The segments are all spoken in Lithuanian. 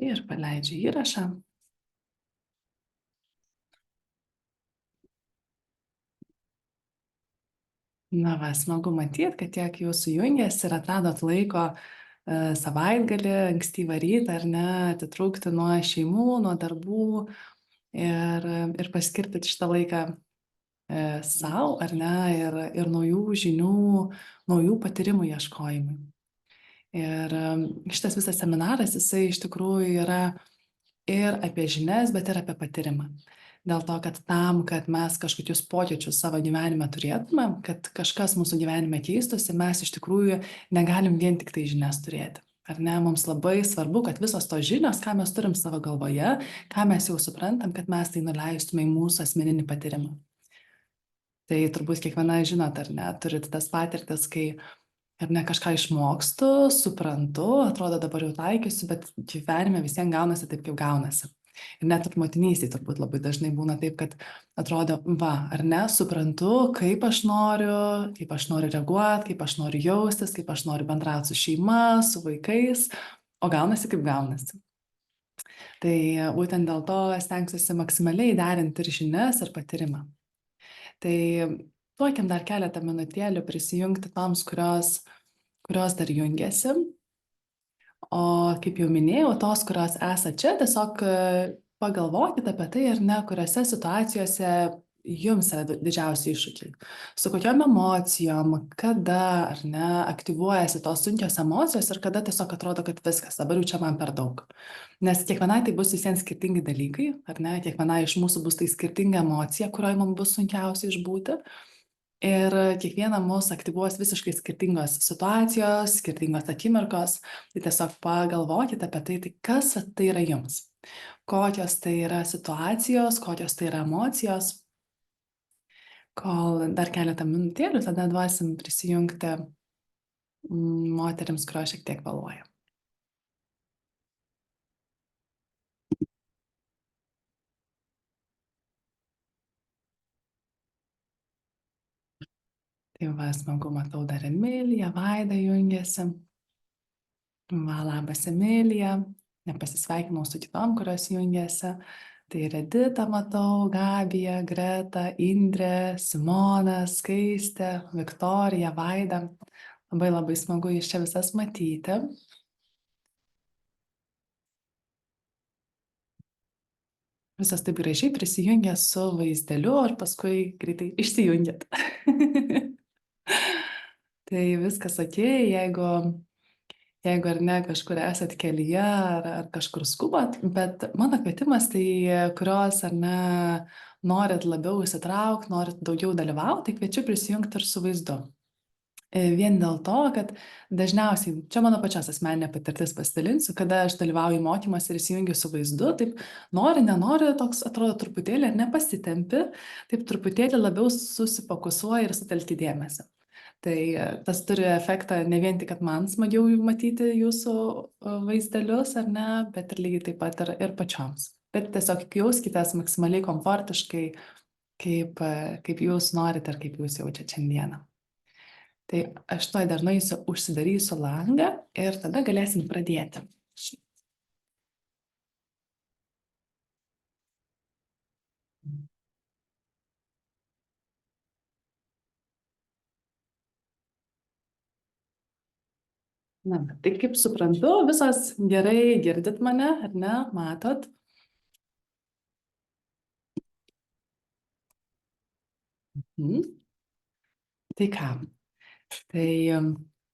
Ir paleidžiu įrašą. Na va, smagu matyti, kad tiek jūsų jungiasi ir atradot laiko savaitgalį, ankstyvą rytą, ar ne, atitrūkti nuo šeimų, nuo darbų ir paskirti šitą laiką savo, ar ne, ir naujų žinių, naujų patyrimų ieškojimui. Ir šitas visas seminaras, jisai iš tikrųjų yra ir apie žinias, bet ir apie patyrimą. Dėl to, kad tam, kad mes kažkokius pokyčius savo gyvenime turėtume, kad kažkas mūsų gyvenime keistusi, mes iš tikrųjų negalim vien tik tai žinias turėti. Ar ne, mums labai svarbu, kad visos tos žinios, ką mes turim savo galvoje, ką mes jau suprantam, kad mes tai nuleistume į mūsų asmeninį patyrimą. Tai turbūt kiekviena žinot, ar ne, turit tas patirtis, kai ar ne kažką išmokstu, suprantu, atrodo dabar jau taikysiu, bet gyvenime visiems gaunasi taip, kaip gaunasi. Ir net ir motinystėje turbūt labai dažnai būna taip, kad atrodo, va, ar ne, suprantu, kaip aš noriu reaguoti, kaip aš noriu jaustis, kaip aš noriu bendrauti su šeima, su vaikais, o gaunasi kaip gaunasi. Tai būtent dėl to stengsiuosi maksimaliai derinti ir žinias, ir patyrimą. Tai duokim dar keletą minutėlių prisijungti toms, kurios dar jungiasi. O kaip jau minėjau, tos, kurios esate čia, tiesiog pagalvokite apie tai, ar ne, kuriuose situacijose jums yra didžiausi iššūkiai. Su kokiom emocijom, kada, ar ne, aktyvuojasi tos sunkios emocijos ir kada tiesiog atrodo, kad viskas, dabar jau čia man per daug. Nes kiekvienai tai bus visiems skirtingi dalykai, ar ne, kiekvienai iš mūsų bus tai skirtinga emocija, kurioje mums bus sunkiausia išbūti. Ir kiekvieną mus aktyvuos visiškai skirtingos situacijos, skirtingos akimirkos. Tai tiesiog pagalvokite apie tai, tai kas tai yra jums. Kokios tai yra situacijos, kokios tai yra emocijos. Kol dar keletą minutėlių, tada duosim prisijungti moterims, kurios šiek tiek vėluoja. Tai va, smagu, matau dar Emilija, Vaida jungiasi. Va, labas Emilija, nepasisveikinau su kitom, kurios jungiasi. Tai ir Edita matau, Gabija, Greta, Indrė, Simona, Skaistė, Viktorija, Vaida. Labai labai smagu jūs čia visas matyti. Visas taip gražiai prisijungė su vaizdeliu ir paskui greitai išsijungėt. Tai viskas ok, jeigu ar ne kažkur esat kelyje ar kažkur skubat, bet mano kvietimas tai, kurios ar ne norit labiau įsitraukti, norit daugiau dalyvauti, tai kviečiu prisijungti ir su vaizdu. Vien dėl to, kad dažniausiai, čia mano pačios asmeninė patirtis pasidalinsiu, kada aš dalyvauju mokymas ir įsijungiu su vaizdu, taip nenori, toks atrodo truputėlį ar nepasitempi, taip truputėlį labiau susifokusuoja ir sutelki dėmesį. Tai tas turi efektą ne vien tik, kad man smagiau matyti jūsų vaizdelius, ar ne, bet ir lygiai taip pat ir pačioms. Bet tiesiog jauskitės maksimaliai komfortiškai, kaip jūs norite ir kaip jūs jaučiate šiandieną. Tai aš toj dar nueisiu, užsidarysiu langą ir tada galėsim pradėti. Na, tai kaip suprantu, visos gerai girdit mane, ar ne, matot? Tai ką? Tai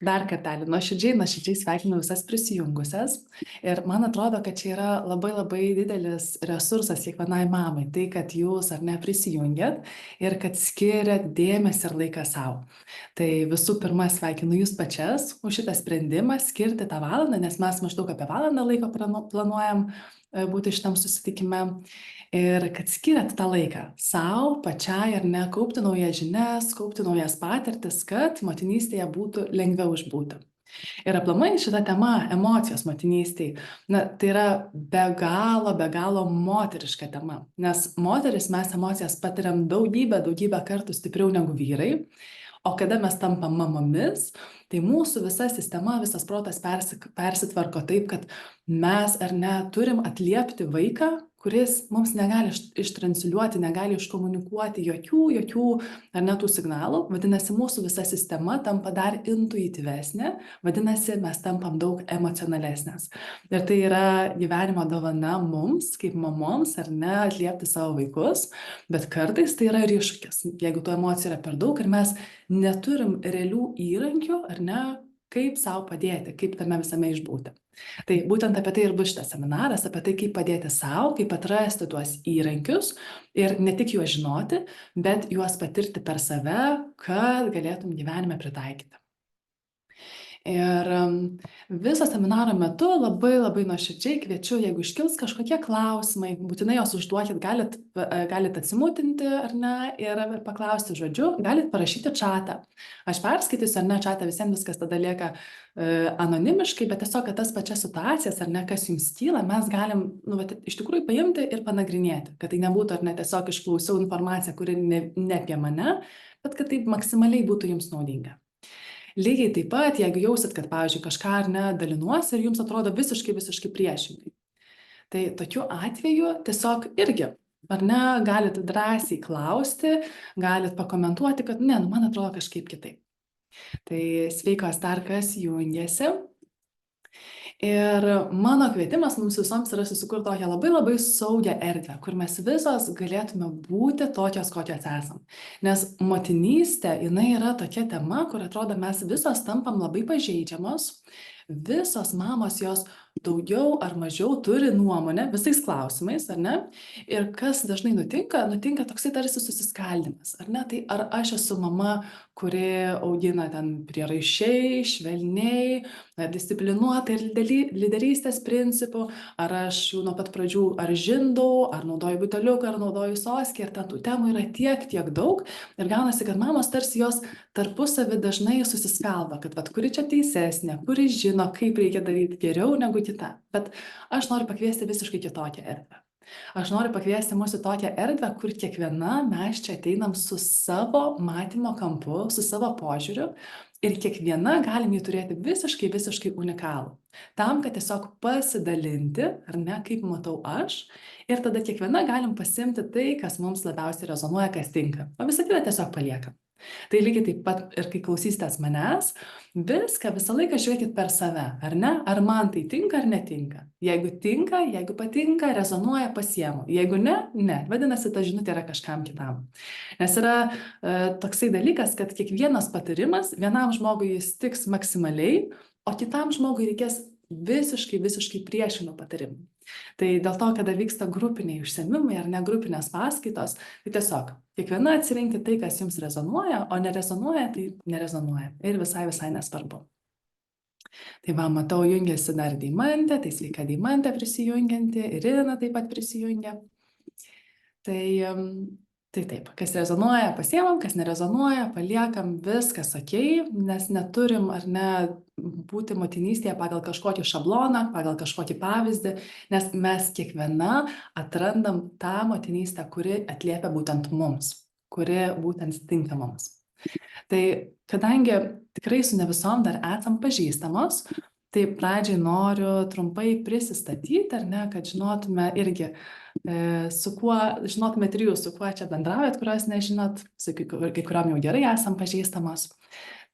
dar kartelį, nuoširdžiai sveikinu visas prisijungusias ir man atrodo, kad čia yra labai didelis resursas kiekvienai mamai, tai kad jūs ar ne prisijungiat ir kad skiriat dėmesį ir laiką savo. Tai visų pirma sveikinu jūs pačias už šitą sprendimą skirti tą valandą, nes mes maždaug apie valandą laiko planuojam būti šitam susitikime. Ir kad skiriat tą laiką sau, pačiai ar ne, kaupti naujas žinias, kaupti naujas patirtis, kad motinystėje būtų lengviau išbūti. Ir aplamai šita tema, emocijos motinystėje, tai yra be galo moteriška tema. Nes moteris mes emocijas patiriam daugybę kartų stipriau negu vyrai. O kada mes tampam mamomis, tai mūsų visa sistema, visas protas persitvarko taip, kad mes ar ne turim atliepti vaiką, kuris mums negali ištransliuoti, negali iškomunikuoti jokių ar ne tų signalų. Vadinasi, mūsų visa sistema tampa dar intuityvesnė, vadinasi, mes tampam daug emocionalesnės. Ir tai yra gyvenimo dovana mums, kaip mamoms, ar ne, atliepti savo vaikus, bet kartais tai yra ir iššūkis, jeigu tų emocijų yra per daug ir mes neturim realių įrankių, ar ne, kaip sau padėti, kaip tame visame išbūti. Tai būtent apie tai ir bus šitas seminaras, apie tai, kaip padėti sau, kaip atrasti tuos įrankius ir ne tik juos žinoti, bet juos patirti per save, kad galėtum gyvenime pritaikyti. Ir viso seminaro metu labai nuoširdžiai kviečiu, jeigu iškils kažkokie klausimai, būtinai jos užduokit, galit atsimutinti ar ne ir paklausti žodžiu, galit parašyti čatą. Aš perskaitysiu ar ne čatą, visiems viskas tada lieka anonimiškai, bet tiesiog, kad tas pačias situacijas ar ne, kas jums kyla, mes galim iš tikrųjų paimti ir panagrinėti, kad tai nebūtų ar ne tiesiog išklausiau informaciją, kuri ne apie mane, bet kad tai maksimaliai būtų jums naudinga. Lygiai taip pat, jeigu jausit, kad, pavyzdžiui, kažką ar ne dalinuosi ir jums atrodo visiškai priešingai. Tai tokiu atveju tiesiog irgi, ar ne, galit drąsiai klausti, galit pakomentuoti, kad ne, man atrodo kažkaip kitaip. Tai sveikos dar kas jungiasi. Ir mano kvietimas mums visoms yra susikurti tokią labai saugią erdvę, kur mes visos galėtume būti tokios, kokios esam. Nes motinystė, jinai yra tokia tema, kur atrodo mes visos tampam labai pažeidžiamos, visos mamos jos daugiau ar mažiau turi nuomonę visais klausimais, ar ne? Ir kas dažnai nutinka toksai tarsi susiskaldimas, ar ne? Tai ar aš esu mama, kuri augina ten prieraišiai, švelniai, disciplinuotai ir lyderystės principų, ar aš jau nuo pat pradžių ar žindau, ar naudoju buteliuką, ar naudoju soskį, ir ten tų temų yra tiek daug. Ir gaunasi, kad mamos tarsi jos tarpusavį dažnai susiskaldo, kad kuri čia teisesnė, kuri žino, kaip reikia daryti geriau negu kita. Bet aš noriu pakviesti visiškai kitokią erdvę. Aš noriu pakviesti mus į tokią erdvę, kur kiekviena mes čia ateinam su savo matymo kampu, su savo požiūriu ir kiekviena galim jį turėti visiškai unikalų. Tam, kad tiesiog pasidalinti, ar ne, kaip matau aš, ir tada kiekviena galim pasimti tai, kas mums labiausiai rezonuoja, kas tinka, o visą kitą tiesiog paliekam. Tai lygiai taip pat ir kai klausysitės manęs, visą laiką žiūrėkit per save, ar ne? Ar man tai tinka ar netinka? Jeigu tinka, jeigu patinka, rezonuoja, pasiemu. Jeigu ne, vadinasi, ta žinutė yra kažkam kitam. Nes yra toksai dalykas, kad kiekvienas patyrimas vienam žmogui jis tiks maksimaliai, o kitam žmogui reikės visiškai priešinų patarimų. Tai dėl to, kada vyksta grupiniai užsiėmimai ar ne grupinės paskaitos, tai tiesiog kiekviena atsirinkti tai, kas jums rezonuoja, o nerezonuoja, tai nerezonuoja. Ir visai nesvarbu. Tai va, matau, jungiasi dar Deimantė, tai sveika Deimantė prisijungianti, Irina taip pat prisijungia. Tai taip, kas rezonuoja, pasiemam, kas nerezonuoja, paliekam, viskas okei, nes neturim ar ne būti motinystėje pagal kažkokį šabloną, pagal kažkokį pavyzdį, nes mes kiekviena atrandam tą motinystę, kuri atliepia būtent mums, kuri būtent tinka mums. Tai kadangi tikrai su ne visom dar esam pažįstamos, tai pradžiai noriu trumpai prisistatyti, ar ne, kad žinotume irgi, žinotumėt ir jūs, su kuo čia bendraujat, kurios nežinot, su kai kuriuom jau gerai esam pažįstamos.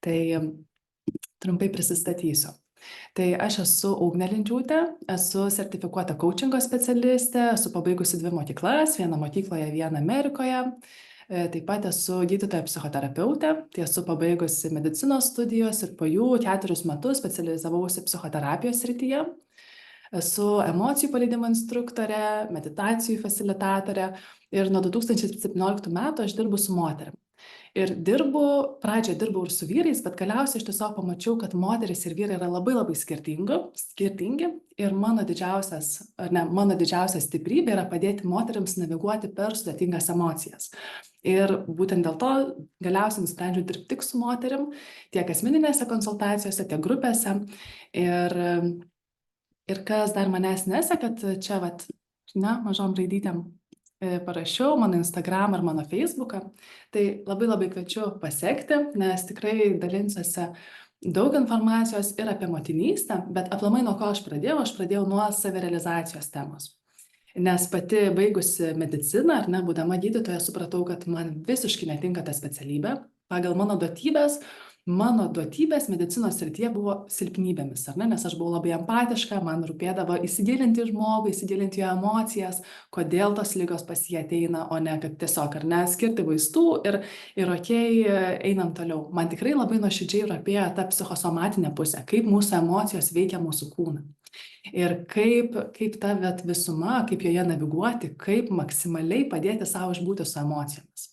Tai trumpai prisistatysiu. Tai aš esu Ugnė Lindžiūtė, esu sertifikuota coachingo specialistė, esu pabaigusi 2 mokyklas, vieną mokykloje, vieną Amerikoje. Taip pat esu gydytoja psichoterapeutė, tai esu pabaigusi medicinos studijos ir po jų 4 metus specializavausi psichoterapijos srityje. Esu emocijų paleidimo instruktorė, meditacijų fasilitatorė ir nuo 2017 metų aš dirbu su moterim. Ir pradžioje dirbau ir su vyrais, bet galiausiai aš tiesiog pamačiau, kad moteris ir vyrai yra labai skirtingi ir mano didžiausia stiprybė yra padėti moterims naviguoti per sudėtingas emocijas. Ir būtent dėl to galiausiai nusprendžiau dirbti tik su moterim, tiek asmeninėse konsultacijose, tiek grupėse. Ir kas dar manęs neseka, čia mažom raidytėm parašiau, mano Instagram ar mano Facebooką. Tai labai labai kviečiu pasekti, nes tikrai dalinsiuosi daug informacijos ir apie motinystę, bet aplamai nuo ko aš pradėjau nuo savirealizacijos temos. Nes pati baigusi mediciną, ar ne, būdama gydytoja, supratau, kad man visiškai netinka ta specialybė. Pagal mano duotybės medicinos srityje buvo silpnybėmis, ar ne, nes aš buvau labai empatiška, man rūpėdavo įsigilinti į žmogų, įsigilinti į jo emocijas, kodėl tos ligos pas jį ateina, o ne kad tiesiog, ar ne, skirti vaistų ir okei, einam toliau. Man tikrai labai nuoširdžiai rūpėjo ta psichosomatinė pusė, kaip mūsų emocijos veikia mūsų kūną. Ir kaip ta visuma, kaip joje naviguoti, kaip maksimaliai padėti savo išbūti su emocijomis.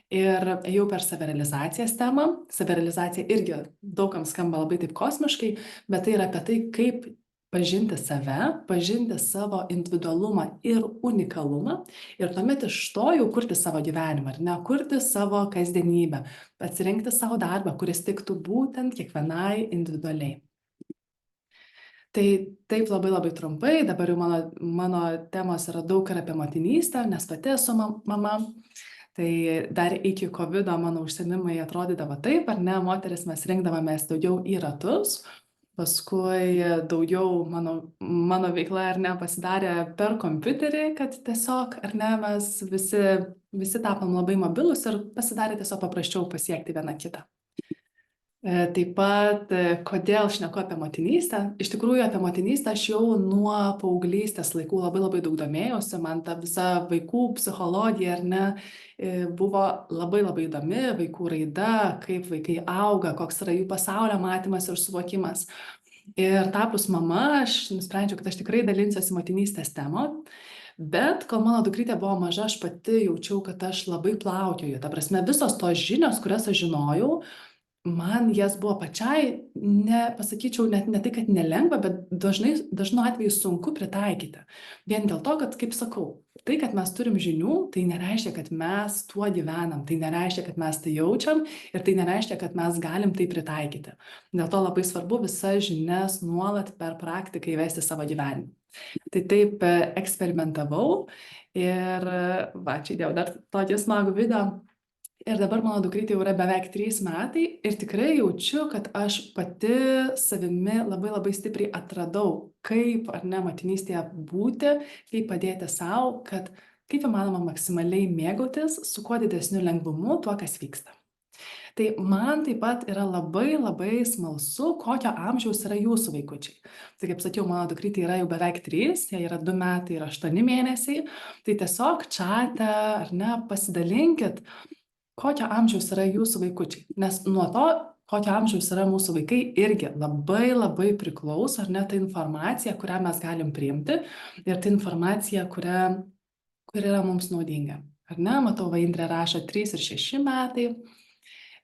Ir ėjau per savirealizacijos temą. Savirealizacija irgi daugam skamba labai taip kosmiškai, bet tai yra apie tai, kaip pažinti save, pažinti savo individualumą ir unikalumą ir tuomet iš to jau kurti savo gyvenimą, ar ne, kurti savo kasdienybę, atsirinkti savo darbą, kuris tiktų būtent kiekvienai individualiai. Tai taip labai labai trumpai, dabar jau mano temos yra daug ir apie motinystę, nes pati esu mama. Tai dar iki COVID mano užsiėmimai atrodydavo taip, ar ne, moteris mes rinkdavomės daugiau į ratus, paskui daugiau mano veikla, ar ne, pasidarė per kompiuterį, kad tiesiog, ar ne, mes visi tapom labai mobilus ir pasidarė tiesiog paprasčiau pasiekti vieną kitą. Taip pat, kodėl šneku apie motinystę. Iš tikrųjų, apie motinystę aš jau nuo paauglystės laikų labai labai daug domėjausi. Man ta visa vaikų psichologija, ar ne, buvo labai labai įdomi, vaikų raida, kaip vaikai auga, koks yra jų pasaulio matymas ir suvokimas. Ir tapus mama, aš nusprendžiau, kad aš tikrai dalinsiuosi motinystės temą. Bet kol mano dukrytė buvo maža, aš pati jaučiau, kad aš labai plaukioju. Ta prasme, visos tos žinios, kurias aš žinojau, man jas buvo pačiai, pasakyčiau, net ne tai, kad nelengva, bet dažnu atveju sunku pritaikyti. Vien dėl to, kad, kaip sakau, tai, kad mes turim žinių, tai nereiškia, kad mes tuo gyvenam, tai nereiškia, kad mes tai jaučiam ir tai nereiškia, kad mes galim tai pritaikyti. Dėl to labai svarbu visas žinias nuolat per praktiką įvesti savo gyvenimą. Tai taip eksperimentavau ir čia įdėjau dar tokį smagų video. Ir dabar mano dukrytė jau yra beveik 3 metai ir tikrai jaučiu, kad aš pati savimi labai labai stipriai atradau, kaip, ar ne, motinystėje būti, kaip padėti savo, kad kaip įmanoma maksimaliai mėgautis su kuo didesniu lengvumu tuo, kas vyksta. Tai man taip pat yra labai labai smalsu, kokio amžiaus yra jūsų vaikučiai. Tai kaip sakiau, mano dukrytė yra jau beveik 3, jai yra 2 metai ir 8 mėnesiai. Tai tiesiog čate, ar ne, pasidalinkit, kokio amžiaus yra jūsų vaikučiai. Nes nuo to, kokio amžiaus yra mūsų vaikai, irgi labai labai priklauso, ar ne, ta informacija, kurią mes galim priimti ir ta informacija, kuri yra mums naudinga. Ar ne, matau, Indrė rašo 3 ir 6 metai.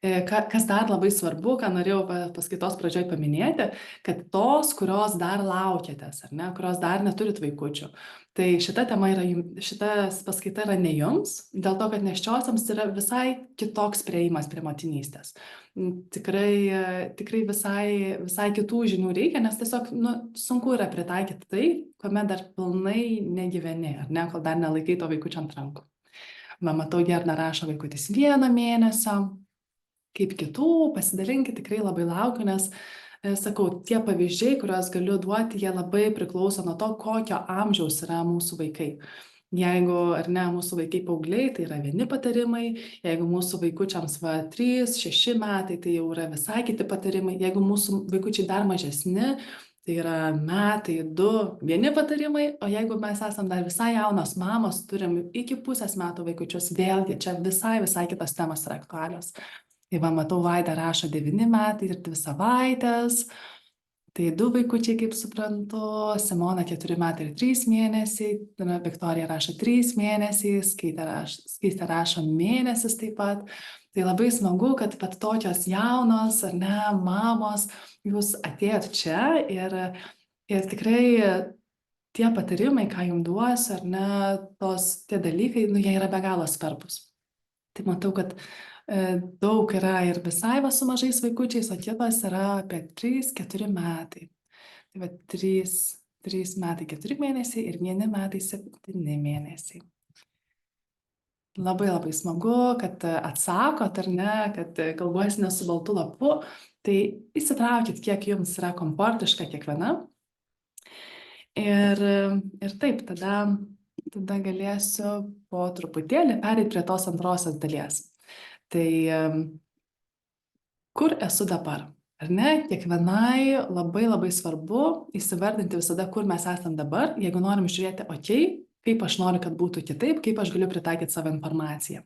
Kas dar labai svarbu, ką norėjau paskaitos pradžioj paminėti, kad tos, kurios dar laukiatės, ar ne, kurios dar neturit vaikučių. Tai šita paskaita yra ne jums, dėl to, kad nėščiosioms yra visai kitoks priėjimas prie motinystės. Tikrai visai kitų žinių reikia, nes tiesiog sunku yra pritaikyti tai, kuomet dar pilnai negyveni, ar ne, kol dar nelaikai to vaikučio ant rankų. Matau, Gerda rašo vaikutis 1 mėnesio. Kaip kitų, pasidalinkit, tikrai labai laukiu, nes, sakau, tie pavyzdžiai, kuriuos galiu duoti, jie labai priklauso nuo to, kokio amžiaus yra mūsų vaikai. Jeigu, ar ne, mūsų vaikai paaugliai, tai yra vieni patarimai, jeigu mūsų vaikučiams 3-6 metai, tai jau yra visai kiti patarimai, jeigu mūsų vaikučiai dar mažesni, tai yra 1-2 metai, vieni patarimai, o jeigu mes esam dar visai jaunos mamos, turim iki pusės metų vaikučius, vėlgi čia visai kitos temos yra aktualios. Tai matau, Vaida rašo 9 metai ir 2 savaitės, tai 2 vaikučiai, kaip suprantu, Simona 4 metai ir 3 mėnesiai, Viktorija rašo 3 mėnesiai, Skaistė rašo mėnesis taip pat. Tai labai smagu, kad pat tokios jaunos, ar ne, mamos, jūs atėjot čia ir tikrai tie patarimai, ką jums duosiu, ar ne, tie dalykai, jie yra be galo svarbus. Tai matau, kad daug yra ir visai su mažais vaikučiais, o kitos yra apie 3-4 metai. Tai 3 metai 4 mėnesiai ir 1 metai 7 mėnesiai. Labai labai smagu, kad atsakot, ar ne, kad kalbuosi ne su baltu lapu. Tai įsitraukit, kiek jums yra komfortiška kiekviena. Ir taip, tada galėsiu po truputėlį pereiti prie tos antrosios dalies. Tai kur esu dabar? Ar ne? Kiekvienai labai labai svarbu įsivardinti visada, kur mes esam dabar, jeigu norim žiūrėti, okei, kaip aš noriu, kad būtų kitaip, kaip aš galiu pritaikyti savo informaciją.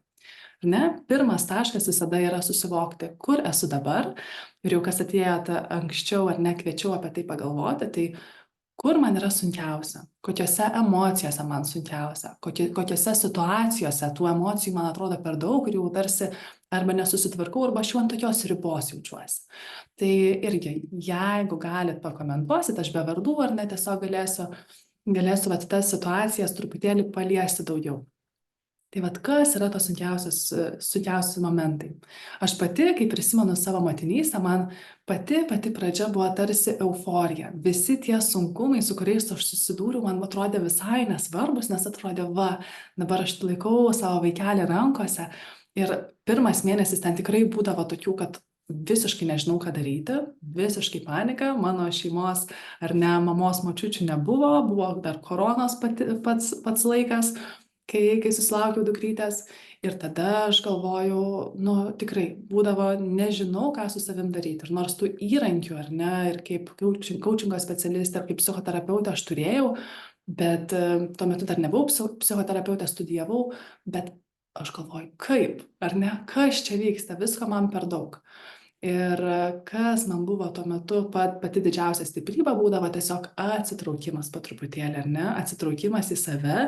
Ar ne? Pirmas taškas visada yra susivokti, kur esu dabar. Ir jau kas atėjote anksčiau ar ne, kviečiau apie tai pagalvoti, tai kur man yra sunkiausia, kokiose emocijose man sunkiausia, kokiose situacijose tų emocijų man atrodo per daug ir jau tarsi arba nesusitvarkau, arba aš jau ant tokios ribos jaučiuosi. Tai irgi, jeigu galit pakomentuosit, aš be vardų ar ne, tiesiog galėsiu vat tas situacijas truputėlį paliesti daugiau. Tai vat kas yra tos sunkiausi momentai. Aš pati, kai prisimenu savo motinystę, man pati pradžia buvo tarsi euforija. Visi tie sunkumai, su kuriais aš susidūriau, man atrodė visai nesvarbus, nes atrodė, va, dabar aš laikau savo vaikelį rankose. Ir pirmas mėnesis ten tikrai būdavo tokių, kad visiškai nežinau, ką daryti, visiškai panika, mano šeimos ar ne mamos močiučių nebuvo, buvo dar koronos pats laikas, kai susilaukiau dukrytės. Ir tada aš galvojau, nu tikrai būdavo, nežinau, ką su savim daryti. Ir nors tų įrankių, ar ne, ir kaip coachingo specialistė, ir kaip psichoterapeutė aš turėjau, bet tuo metu dar nebuvau psichoterapeutė, studijavau, bet aš galvoju, kaip, ar ne, kas čia vyksta, visko man per daug. Ir kas man buvo tuo metu pati didžiausia stiprybė būdavo tiesiog atsitraukimas po truputėlį, ar ne, atsitraukimas į save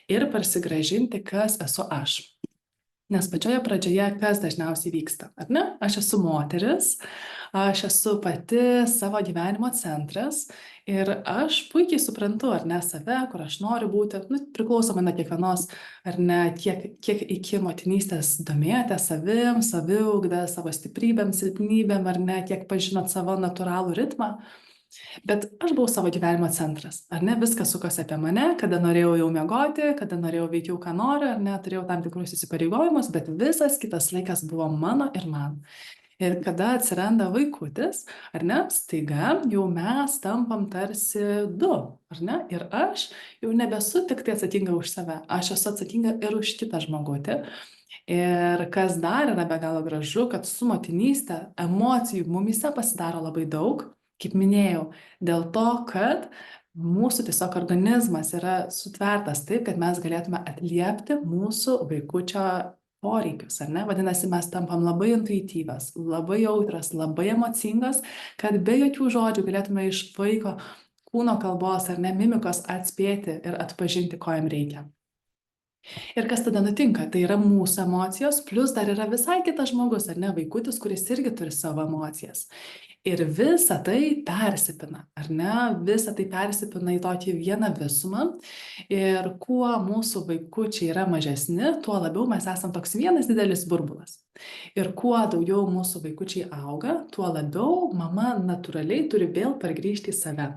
ir parsigrąžinti, kas esu aš. Nes pačioje pradžioje kas dažniausiai vyksta, ar ne? Aš esu moteris, aš esu pati savo gyvenimo centras ir aš puikiai suprantu, ar ne, save, kur aš noriu būti, nu, priklausomai nuo kiekvienos, ar ne, kiek iki motinystės domėjate savim, saviugdą, savo stiprybėm, silpnybėm, ar ne, kiek pažinot savo natūralų ritmą. Bet aš buvau savo gyvenimo centras, ar ne, viskas sukosi apie mane, kada norėjau jau miegoti, kada norėjau veikiau, ką noriu, ar ne, turėjau tam tikrus įsipareigojimus, bet visas kitas laikas buvo mano ir man. Ir kada atsiranda vaikutis, ar ne, staiga jau mes tampam tarsi du, ar ne, ir aš jau nebesu tik tai atsakinga už save, aš esu atsakinga ir už kitą žmogutį. Ir kas dar yra be galo gražu, kad su motinystė emocijų mumyse pasidaro labai daug, kaip minėjau, dėl to, kad mūsų tiesiog organizmas yra sutvertas taip, kad mes galėtume atliepti mūsų vaikučio poreikius, ar ne? Vadinasi, mes tampam labai intuityvios, labai jautrios, labai emocingos, kad be jokių žodžių galėtume iš vaiko kūno kalbos ar ne mimikos atspėti ir atpažinti, ko jam reikia. Ir kas tada nutinka? Tai yra mūsų emocijos, plus dar yra visai kitas žmogus, ar ne, vaikutis, kuris irgi turi savo emocijas. Ir visa tai persipina, ar ne? Visa tai persipina į tokį vieną visumą. Ir kuo mūsų vaikučiai yra mažesni, tuo labiau mes esam toks vienas didelis burbulas. Ir kuo daugiau mūsų vaikučiai auga, tuo labiau mama natūraliai turi vėl pargrįžti į save.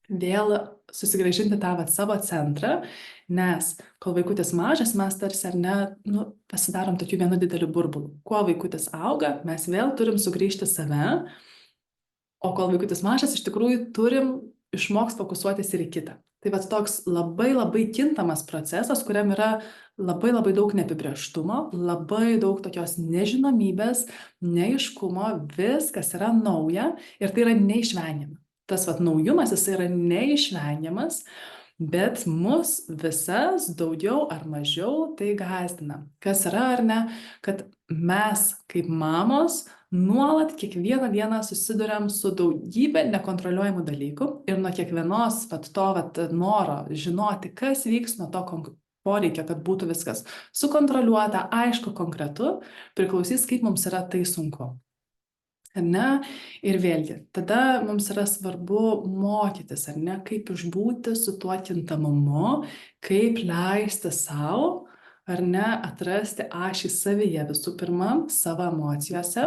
Vėl susigrąžinti tą savo centrą, nes kol vaikutis mažas, mes tarsi ar ne, nu, pasidarom tokiu vienu dideliu burbulu. Kuo vaikutis auga, mes vėl turim sugrįžti save, o kol vaikutis mažas, iš tikrųjų turim išmokti fokusuotis ir į kitą. Tai vat toks labai labai kintamas procesas, kuriam yra labai labai daug neapibrėžtumo, labai daug tokios nežinomybės, neaiškumo, viskas yra nauja ir tai yra neišvengiama. Tas vat naujumas, jis yra neišvengiamas, bet mus visas daugiau ar mažiau tai gąsdina. Kas yra ar ne, kad mes kaip mamos nuolat kiekvieną dieną susiduriam su daugybė nekontroliuojamų dalykų ir nuo kiekvienos noro žinoti, kas vyks, nuo to poreikio, kad būtų viskas sukontroliuota, aišku, konkretu, priklausys, kaip mums yra tai sunku. Ar ne? Ir vėlgi, tada mums yra svarbu mokytis, ar ne, kaip išbūti su tuo kintamumu, kaip leisti savo, ar ne, atrasti ašį savyje visų pirma, savo emocijose,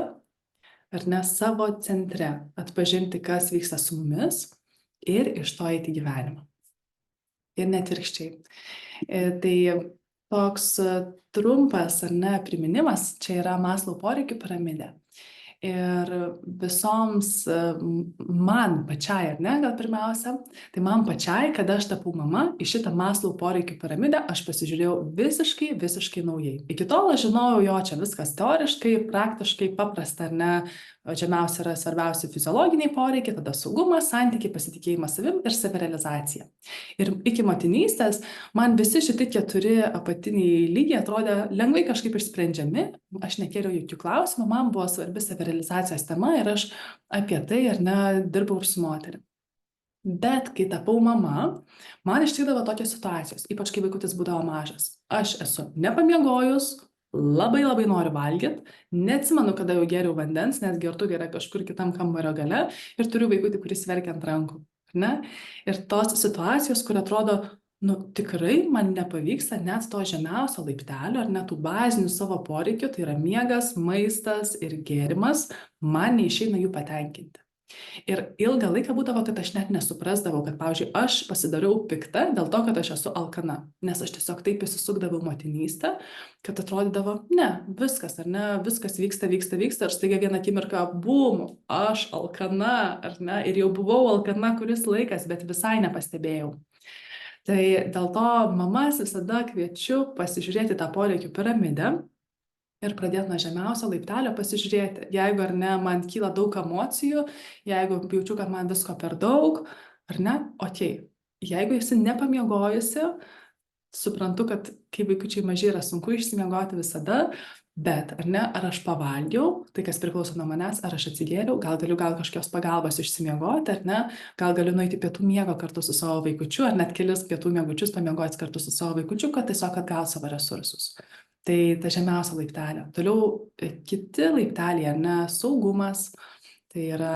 ar ne, savo centre, atpažinti, kas vyksta su mumis ir iš to eiti gyvenimą. Ir net virkščiai. Tai toks trumpas ar ne priminimas, čia yra Maslow poreikių piramidė. Ir visoms man pačiai, ar ne, gal pirmiausia, tai man pačiai, kada aš tapau mama, į šitą Maslow poreikių piramidę aš pasižiūrėjau visiškai naujai. Iki tol aš žinojau, jo, čia viskas teoriškai, praktiškai paprasta, ar ne, žemiausia yra svarbiausi fiziologiniai poreikiai, tada saugumas, santykiai, pasitikėjimas savim ir savirealizacija. Ir iki motinystės man visi šitie 4 apatiniai lygiai atrodė lengvai kažkaip išsprendžiami, aš nekėliau jokių klausimų, man buvo svarbi savirealizacijos tema ir aš apie tai, ar ne, dirbau ir su moterim. Bet kai tapau mama, man ištikdavo tokios situacijos, ypač kai vaikutis būdavo mažas. Aš esu nepamiegojus, labai noriu valgyti, neatsimenu, kada jau geriau vandens, nes gertuvė yra kažkur kitam kambario gale ir turiu vaikutį, kuris verkia ant rankų. Ne? Ir tos situacijos, kur atrodo, nu tikrai man nepavyksta net to žemiausio laiptelio ar net tų bazinių savo poreikių, tai yra miegas, maistas ir gėrimas, man neišeina jų patenkinti. Ir ilgą laiką būdavo, kad aš net nesuprasdavau, kad, pavyzdžiui, aš pasidariau pikta dėl to, kad aš esu alkana, nes aš tiesiog taip įsisukdavau motinystę, kad atrodydavo, ne, viskas, ar ne, viskas vyksta, ir staiga vieną akimirką, bum, aš alkana, ar ne, ir jau buvau alkana kuris laikas, bet visai nepastebėjau. Tai dėl to mamas visada kviečiu pasižiūrėti tą poreikių piramidę ir pradėti nuo žemiausio laiptelio pasižiūrėti, jeigu ar ne, man kyla daug emocijų, jeigu jaučiu, kad man visko per daug, ar ne, okei. Jeigu esi nepamiegojusi, suprantu, kad kai vaikučiai maži yra sunku išsimiegoti visada, bet ar ne, ar aš pavalgiau, tai kas priklauso nuo manęs, ar aš atsigėriau, gal galiu kažkokios pagalbos išsimiegoti, ar ne, gal galiu nueiti pietų miego kartu su savo vaikučiu, ar net kelis pietų miegučius pamiegoti kartu su savo vaikučiu, kad tiesiog atgauti savo resursus. Tai ta žemiausia laiptelė. Toliau kiti laipteliai, ar ne, saugumas, tai yra,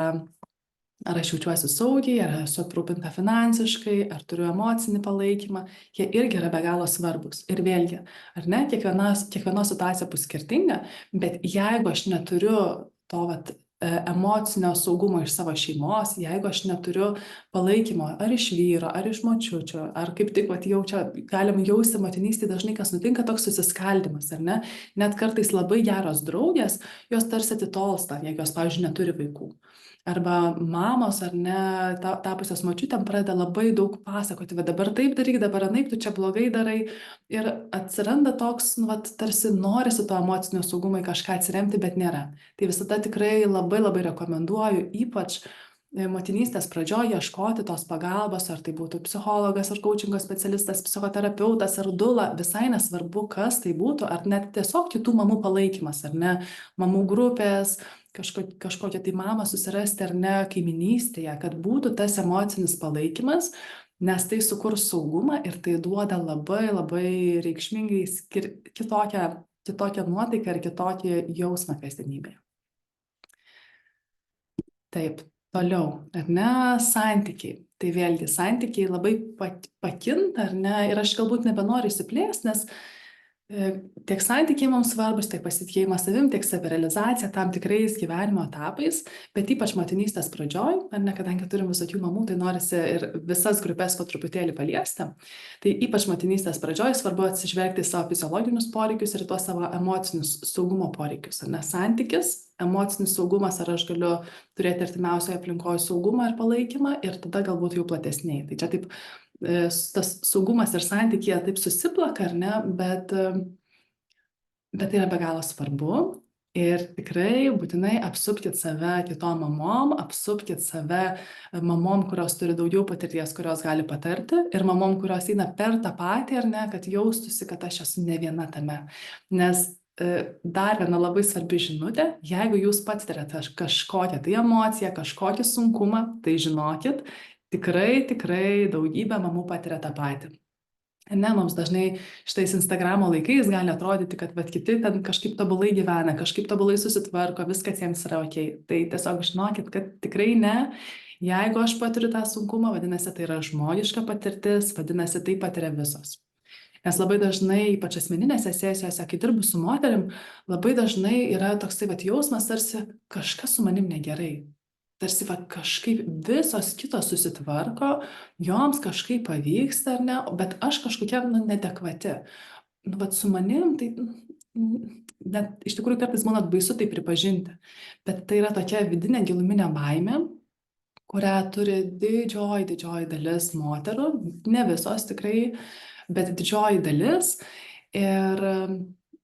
ar aš jaučiuosi saugiai, ar esu aprūpinta finansiškai, ar turiu emocinį palaikymą, jie irgi yra be galo svarbus. Ir vėlgi, ar ne, kiekvienos situacija bus skirtinga, bet jeigu aš neturiu to emocinio saugumo iš savo šeimos, jeigu aš neturiu palaikymo ar iš vyro, ar iš močiučių, ar kaip tik galim jausti motinystėje dažnai, kas nutinka, toks susiskaldimas, ar ne? Net kartais labai geros draugės, jos tarsi atitolsta, jeigu jos, pavyzdžiui, neturi vaikų. Arba mamos, ar ne, tapusios močiutėm pradeda labai daug pasakoti, bet dabar taip daryk, dabar anaip, tu čia blogai darai. Ir atsiranda toks, tarsi norisi to emocinio saugumo į kažką atsiremti, bet nėra. Tai visada tikrai labai rekomenduoju, ypač motinystės pradžioje ieškoti tos pagalbos, ar tai būtų psichologas, ar coachingo specialistas, psichoterapeutas, ar dula, visai nesvarbu, kas tai būtų, ar net tiesiog kitų mamų palaikymas, ar ne, mamų grupės, kažkokią tai mamą susirasti ar ne kaiminystėje, kad būtų tas emocinis palaikymas, nes tai sukurs saugumą ir tai duoda labai reikšmingai kitokią nuotaiką ir kitokį jausmą kasdienybėje. Taip, toliau, ar ne, santykiai. Tai vėlgi, santykiai labai pakinta, ar ne, ir aš galbūt nebenoriu įsiplėsti, nes tiek santykiai mums svarbus, tiek pasitikėjimas savim, tiek savirealizacija tam tikrais gyvenimo etapais, bet ypač motinystės pradžioj, ar ne, kadangi turim visokių mamų, tai norisi ir visas grupės po truputėlį paliesti. Tai ypač motinystės pradžioj svarbu atsižvelgti savo fiziologinius poreikius ir tuos savo emocinius saugumo poreikius, ar ne, santykis, emocinis saugumas, ar aš galiu turėti artimiausioje aplinkoje saugumą ir palaikymą ir tada galbūt jau platesniai. Tai čia taip tas saugumas ir santykyje taip susiplaka, ar ne, bet tai yra be galo svarbu ir tikrai būtinai apsupkit save kitom mamom, apsupkit save mamom, kurios turi daugiau patirties, kurios gali patarti ir mamom, kurios eina per tą patį, ar ne, kad jaustusi, kad aš esu ne viena tame. Nes dar viena labai svarbi žinutė, jeigu jūs patiriate kažkokią tai emociją, kažkokį sunkumą, tai žinokit, tikrai daugybė mamų patiria tą patį. Ne, mums dažnai šitais Instagramo laikais gali atrodyti, kad kiti ten kažkaip tobulai gyvena, kažkaip tobulai susitvarko, viskas jiems yra ok. Tai tiesiog žinokit, kad tikrai ne. Jeigu aš patiriu tą sunkumą, vadinasi, tai yra žmogiška patirtis, vadinasi, tai patiria visos. Nes labai dažnai, ypač asmeninėse sesijose, kai dirbu su moterim, labai dažnai yra toksai jausmas, tarsi kažkas su manim negerai. Tarsi kažkaip visos kitos susitvarko, joms kažkaip pavyksta, ar ne, bet aš kažkokia neadekvati. nu, vat su manim, tai net iš tikrųjų kartais man baisu tai pripažinti, bet tai yra tokia vidinė giluminė baimė, kurią turi didžioji dalis moterų, ne visos tikrai, bet didžioji dalis. Ir,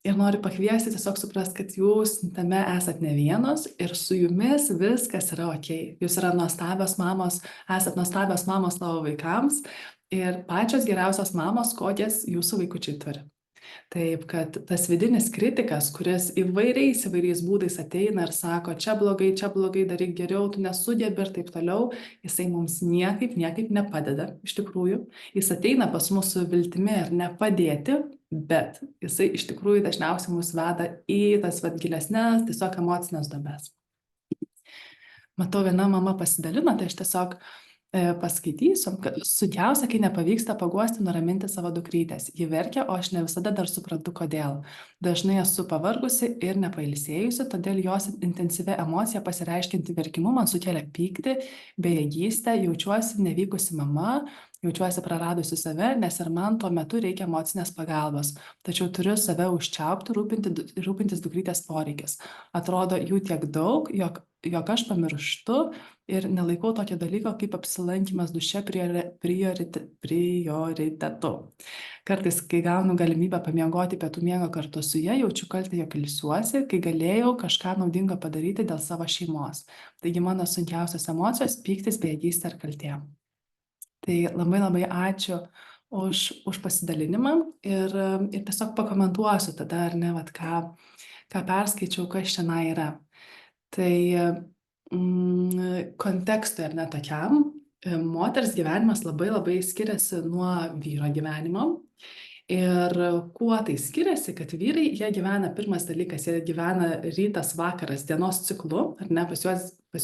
ir noriu pakviesti tiesiog suprast, kad jūs tame esat ne vienos ir su jumis viskas yra ok. Jūs yra nuostabios mamos, esat nuostabios mamos savo vaikams ir pačios geriausios mamos, kokias jūsų vaikučiai turi. Taip, kad tas vidinis kritikas, kuris įvairiais būdais ateina ir sako, čia blogai, daryk geriau, tu nesugebi ir taip toliau, jisai mums niekaip nepadeda, iš tikrųjų. Jis ateina pas mus su viltimi ir nepadėti, bet jisai iš tikrųjų dažniausiai mus veda į tas gilesnės, tiesiog emocinės duobes. Matau, viena mama pasidalino, tai aš tiesiog paskaitysiu, kad sunkiausia, kai nepavyksta paguosti, nuraminti savo dukrytės. Ji verkia, o aš ne visada dar suprantu, kodėl. Dažnai esu pavargusi ir nepailsėjusi, todėl jos intensyvi emocija pasireiškinti verkimu man sukelia pyktį, bejėgystę, jaučiuosi nevykusi mama, jaučiuosi praradusi save, nes ir man tuo metu reikia emocinės pagalbos. Tačiau turiu save užčiaupti, rūpintis dukrytės poreikis. Atrodo, jų tiek daug, jog aš pamirštu ir nelaikau tokio dalyko kaip apsilankymas duše prioritetu. Kartais, kai gaunu galimybę pamiegoti pietų miego kartu su ja, jaučiu kaltę, jog ilsiuosi, kai galėjau kažką naudingo padaryti dėl savo šeimos. Taigi mano sunkiausios emocijos - pyktis, bejėgystė ir kaltė. Tai labai ačiū už pasidalinimą ir tiesiog pakomentuosiu tada, ar ne, vat, ką perskaičiau, kas šiandien yra. Tai kontekstui ar ne tokiam, moters gyvenimas labai skiriasi nuo vyro gyvenimo. Ir kuo tai skiriasi, kad vyrai, jie gyvena, pirmas dalykas, jie gyvena rytas, vakaras, dienos ciklu, ar ne, pas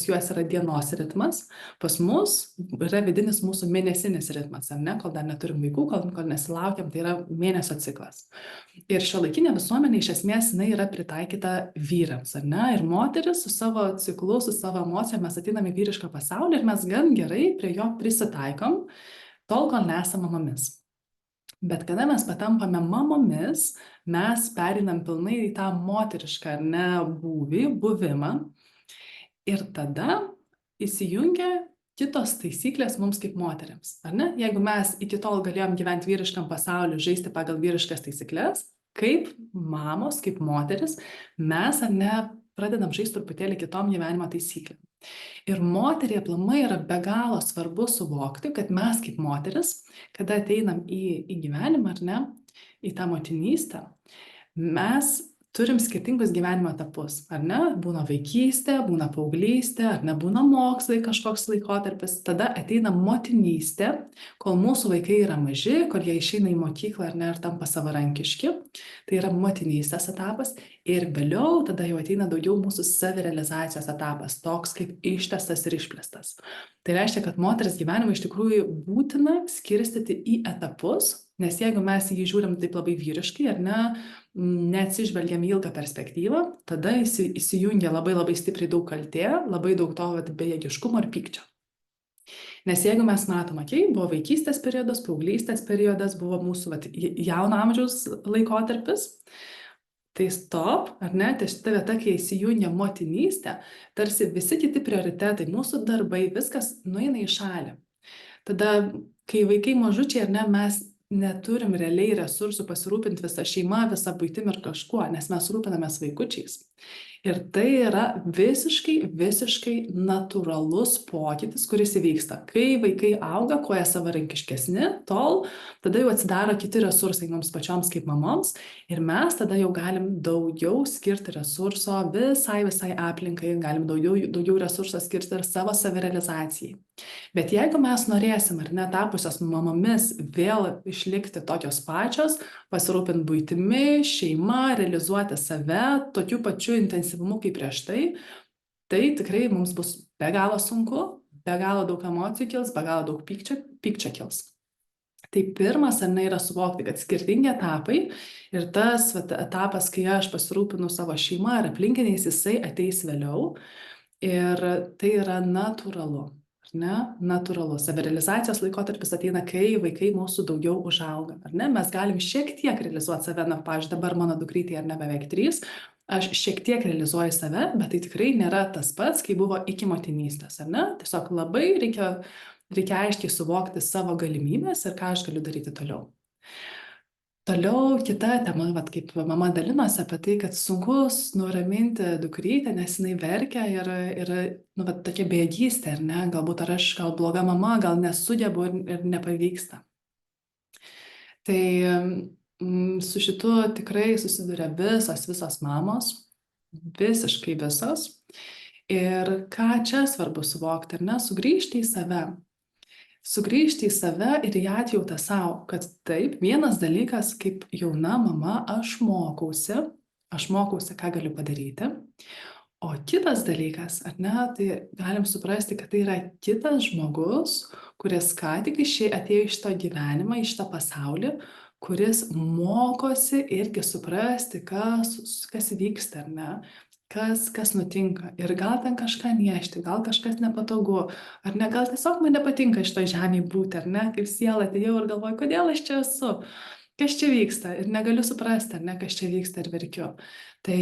juos yra dienos ritmas, pas mus yra vidinis mūsų mėnesinis ritmas, ar ne, kol dar neturim vaikų, kol nesilaukiam, tai yra mėnesio ciklas. Ir šiuolaikinė visuomenė iš esmės jinai yra pritaikyta vyrams, ar ne, ir moteris su savo ciklu, su savo emocijom mes ateiname į vyrišką pasaulį ir mes gan gerai prie jo prisitaikom, tol, kol nesam mamomis. Bet kada mes patampame mamomis, mes perinam pilnai į tą moterišką, ar ne, buvimą. Ir tada įsijungia kitos taisyklės mums kaip moteriams, ar ne? Jeigu mes iki tol galėjom gyventi vyriškam pasauliu, žaisti pagal vyriškas taisyklės, kaip mamos, kaip moteris, mes, ar ne, pradedam žaisti truputėlį kitom gyvenimo taisyklėm. Ir moteriai aplamai yra be galo svarbu suvokti, kad mes kaip moteris, kada ateinam į gyvenimą, ar ne, į tą motinystę, mes turim skirtingus gyvenimo etapus, ar ne? Būna vaikystė, būna paauglystė, ar ne, būna mokslai kažkoks laikotarpis, tada ateina motinystė, kol mūsų vaikai yra maži, kol jie išeina į mokyklą, ar ne, ir tampa savarankiški, tai yra motinystės etapas, ir vėliau tada jau ateina daugiau mūsų savirealizacijos etapas, toks kaip ištęstas ir išplėstas. Tai reiškia, kad moters gyvenimą iš tikrųjų būtina skirstyti į etapus, nes jeigu mes jį žiūrim taip labai vyriškai, ar ne, neatsižvelgiam į ilgą perspektyvą, tada įsijungia labai stipriai daug kaltė, labai daug to bejėgiškumo ir pykčio. Nes jeigu mes matom, buvo vaikystės periodas, paauglystės periodas, buvo mūsų jauno amžiaus laikotarpis, tai stop, ar ne, tai šita vieta, kai įsijungia motinystė, tarsi visi kiti prioritetai, mūsų darbai, viskas nueina į šalį. Tada, kai vaikai mažučiai, ar ne, mes neturim realiai resursų pasirūpinti visą šeimą, visą buitim ir kažkuo, nes mes rūpinamės vaikučiais. Ir tai yra visiškai natūralus pokytis, kuris įvyksta. Kai vaikai auga, kuo jie savarankiškesni, tol tada jau atsidaro kiti resursai mums pačioms kaip mamoms ir mes tada jau galim daugiau skirti resurso visai aplinkai, galim daugiau resurso skirti ir savo savirealizacijai. Bet jeigu mes norėsim, ar ne, tapusios mamomis vėl išlikti tokios pačios, pasirūpinti buitimi, šeima, realizuoti save, tokiu pačiu intensyvumu kaip prieš tai, tai tikrai mums bus be galo sunku, be galo daug emocijų kils, be galo daug pykčio kils. Tai pirmas, ar ne, yra suvokti, kad skirtingi etapai ir tas etapas, kai aš pasirūpinu savo šeimą ar aplinkiniais, jisai ateis vėliau ir tai yra natūralu. ar ne, natūralu. Savirealizacijos laikotarpis ateina, kai vaikai mūsų daugiau užauga, ar ne? Mes galim šiek tiek realizuoti save, na, pavyzdžiui, dabar mano dukrytė ar ne beveik 3, aš šiek tiek realizuoju save, bet tai tikrai nėra tas pats, kai buvo iki motinystės, ar ne? Tiesiog labai reikia aiškiai suvokti savo galimybės ir ką aš galiu daryti toliau. Toliau kita tema, vat, kaip mama dalinosi apie tai, kad sunku nuraminti dukrytę, nes jinai verkia ir nu, vat, tokia bejėgystė, ar ne, galbūt ar aš gal bloga mama, gal nesugebu ir nepavyksta. Tai su šitu tikrai susiduria visos mamos, visiškai visos. Ir ką čia svarbu suvokti, ar ne, sugrįžti į save. Sugrįžti į save ir į atjautą savo, kad taip, vienas dalykas, kaip jauna mama, aš mokausi, ką galiu padaryti. O kitas dalykas, ar ne, tai galim suprasti, kad tai yra kitas žmogus, kuris ką tik atėjo iš šito gyvenimą, iš šito pasaulį, kuris mokosi irgi suprasti, kas vyksta, ar ne, kas nutinka. Ir gal ten kažką niešti, gal kažkas nepatogu, ar ne, gal tiesiog man nepatinka šitoj žemėje būti, ar ne, kaip siela atėjau ir galvoju, kodėl aš čia esu, kas čia vyksta ir negaliu suprasti, ar ne, kas čia vyksta ir verkiu. Tai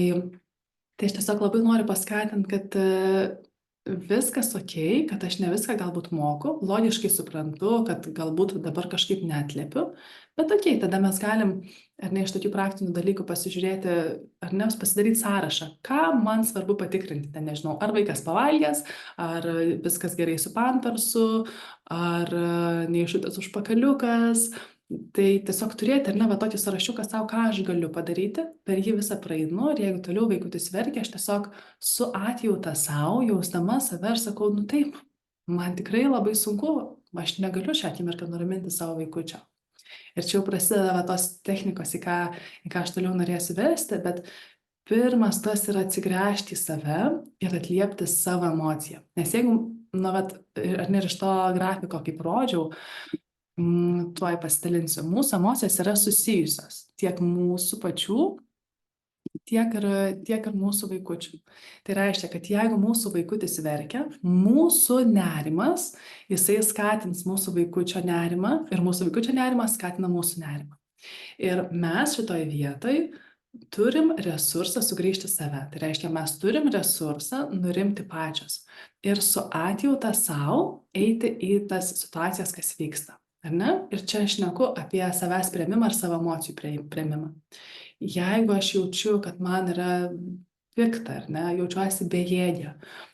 aš tiesiog labai noriu paskatinti, kad viskas okei, kad aš ne viską galbūt moku, logiškai suprantu, kad galbūt dabar kažkaip neatliepiu, bet okei, tada mes galim, ar ne, iš tokių praktinių dalykų pasižiūrėti, ar ne, pasidaryti sąrašą, ką man svarbu patikrinti, ten nežinau, ar vaikas pavalgęs, ar viskas gerai su pampersu, ar neiššutęs užpakaliukas. Tai tiesiog turėti, ar ne, va tokį sąrašiuką savo, ką aš galiu padaryti, per jį visą praeinu ir jeigu toliau vaikutis verkia, aš tiesiog su atjauta savo, jausdama save ir sakau, nu taip, man tikrai labai sunku, aš negaliu šią akimirką nuraminti savo vaikučio. Ir čia jau prasideda va tos technikos, į ką aš toliau norėsiu vesti, bet pirmas tas yra atsigręžti į save ir atliepti savo emociją. Nes jeigu, na, vat, ar ne iš to grafiko, kaip rodžiau, tuoj pasidalinsiu. Mūsų emocijos yra susijusios tiek mūsų pačių, tiek ir mūsų vaikučių. Tai reiškia, kad jeigu mūsų vaikutis verkia, mūsų nerimas, jisai skatins mūsų vaikučio nerimą ir mūsų vaikučio nerimas skatina mūsų nerimą. Ir mes šitoje vietoje turim resursą sugrįžti save. Tai reiškia, mes turim resursą nurimti pačios ir su atjauta savo eiti į tas situacijas, kas vyksta. Ar ne? Ir čia aš šneku apie savęs priėmimą ir savo emocijų priėmimą. Jeigu aš jaučiu, kad man yra pikta, ar ne, jaučiuosi bejėgė,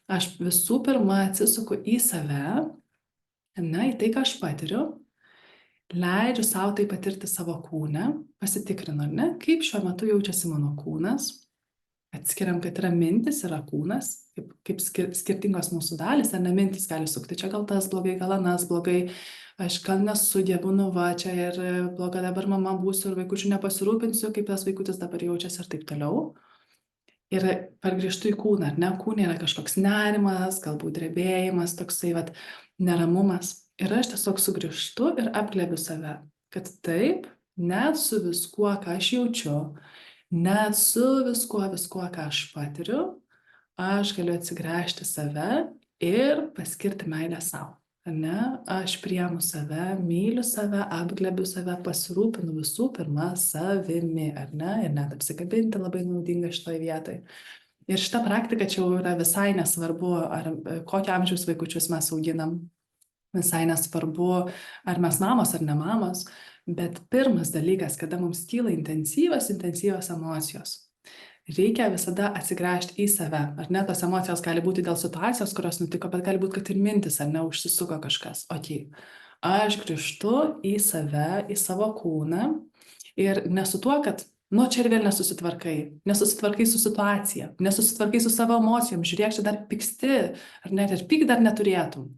aš visų pirma atsisuku į save, ne, į tai, ką aš patiriu, leidžiu savo tai patirti savo kūne, pasitikrinu, ar ne, kaip šiuo metu jaučiasi mano kūnas, atskiriam, kad yra mintis, yra kūnas, kaip skirtingos mūsų dalys, ar ne, mintis gali sukti, čia gal tas blogai, gal anas blogai, aš gal nesugebu, nu va, čia ir bloga dabar mama būsiu ir vaikučių nepasirūpinsiu, kaip tas vaikutis dabar jaučiasi ir taip toliau. Ir pargrįžtu į kūną, ar ne, kūne yra kažkoks nerimas, galbūt drebėjimas, toksai vat neramumas. Ir aš tiesiog sugrįžtu ir apglėbiu save, kad taip, net su viskuo, ką aš jaučiu, net su viskuo, ką aš patiriu, aš galiu atsigręžti save ir paskirti meilę savo. Ne? Aš priemu save, myliu save, apglėbiu save, pasirūpinu visų pirma savimi, ar ne? Ir net apsikabinti labai naudinga šitoje vietoje. Ir šita praktika čia yra visai nesvarbu, ar kokio amžiaus vaikučius mes auginam, visai nesvarbu, ar mes mamos ar ne mamos, bet pirmas dalykas, kada mums kyla intensyvios emocijos, reikia visada atsigręžti į save, ar ne, tos emocijos gali būti dėl situacijos, kurios nutiko, bet gali būti, kad ir mintis, ar ne, užsisuko kažkas. Okei, aš grįžtu į save, į savo kūną ir ne su tuo, kad, nu, čia ir vėl nesusitvarkai su situacija, nesusitvarkai su savo emocijom, žiūrėk, čia dar pyksti, ar net ir pyk dar neturėtum.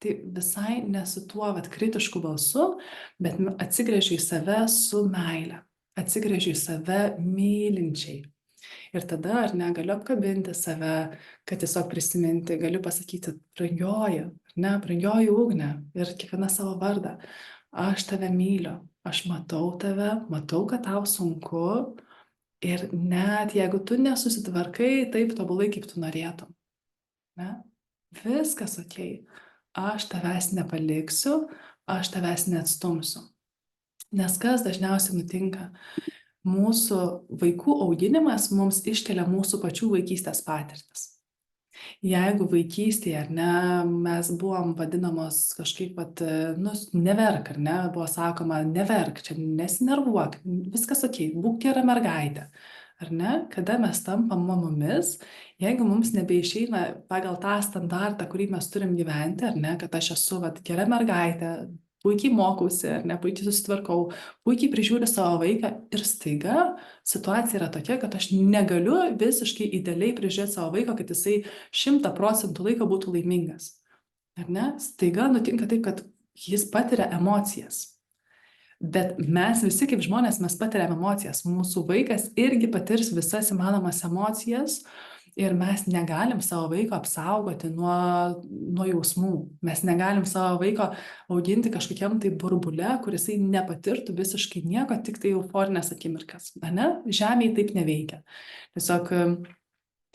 Tai visai ne su tuo vat kritišku balsu, bet atsigręžiu į save su meile, atsigręžiu į save mylinčiai. Ir tada, ar ne, galiu apkabinti save, kad tiesiog prisiminti, galiu pasakyti, brangioji, ar ne, brangioji Ugnė ir kiekvieną savo vardą. Aš tave myliu, aš matau tave, matau, kad tau sunku ir net jeigu tu nesusitvarkai taip tobulai, kaip tu norėtum, ne, viskas okei. aš tavęs nepaliksiu, aš tavęs neatstumsiu. Nes kas dažniausiai nutinka? Mūsų vaikų auginimas mums iškelia mūsų pačių vaikystės patirtis. Jeigu vaikystėje, ar ne, mes buvom vadinamos kažkaip, nu, neverk, ar ne, buvo sakoma, neverk, čia nesinervuok, viskas okei, būk gera mergaitė. Ar ne, kada mes tampam mamomis, jeigu mums nebeišeina pagal tą standartą, kurį mes turim gyventi, ar ne, kad aš esu gera mergaitė, puikiai mokausi, ar ne, puikiai susitvarkau, puikiai prižiūriu savo vaiką ir staiga situacija yra tokia, kad aš negaliu visiškai idealiai prižiūrėti savo vaiką, kad jisai 100% laiko būtų laimingas. Ar ne? Staiga nutinka taip, kad jis patiria emocijas. Bet mes visi kaip žmonės, mes patiriam emocijas. Mūsų vaikas irgi patirs visas įmanomas emocijas ir mes negalim savo vaiko apsaugoti nuo jausmų. Mes negalim savo vaiko auginti kažkokiam tai burbule, kur jisai nepatirtų visiškai nieko, tik tai euforinės akimirkas. Ne? Žemėje taip neveikia. Tiesiog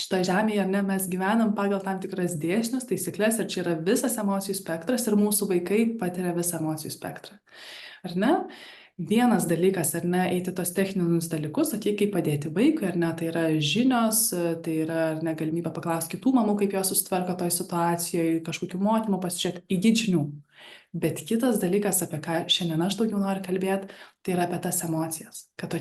šitoje žemėje, ne, mes gyvenam pagal tam tikras dėsnius, taisyklės ir čia yra visas emocijų spektras ir mūsų vaikai patiria visą emocijų spektrą. Ar ne? Vienas dalykas, ar ne, eiti tos techninius dalykus, kaip padėti vaikui, ar ne, tai yra žinios, tai yra, ar ne, galimybė paklausti kitų mamų, kaip jos susitvarko toj situacijoje, kažkokių mokymų pasižiūrėti, įgyti žinių. Bet kitas dalykas, apie ką šiandien aš daugiau noriu kalbėti, tai yra apie tas emocijas, kad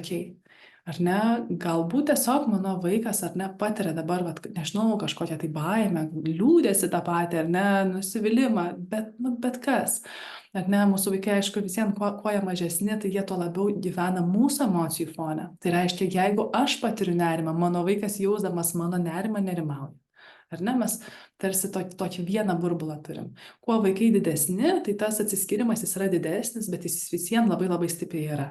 ar ne, galbūt tiesiog mano vaikas, ar ne, patiria dabar, nežinau, kažkokią tai baimę, liūdėsi tą patį, ar ne, nusivylimą, bet kas. Ar ne, mūsų vaikai, aišku, visiems, kuo jie mažesni, tai jie tuo labiau gyvena mūsų emocijų fone. Tai reiškia, jeigu aš patiriu nerimą, mano vaikas jausdamas mano nerimą nerimauja. Ar ne, mes tarsi tokį vieną burbulą turim. Kuo vaikai didesni, tai tas atsiskyrimas jis yra didesnis, bet jis visiems labai labai stipriai yra.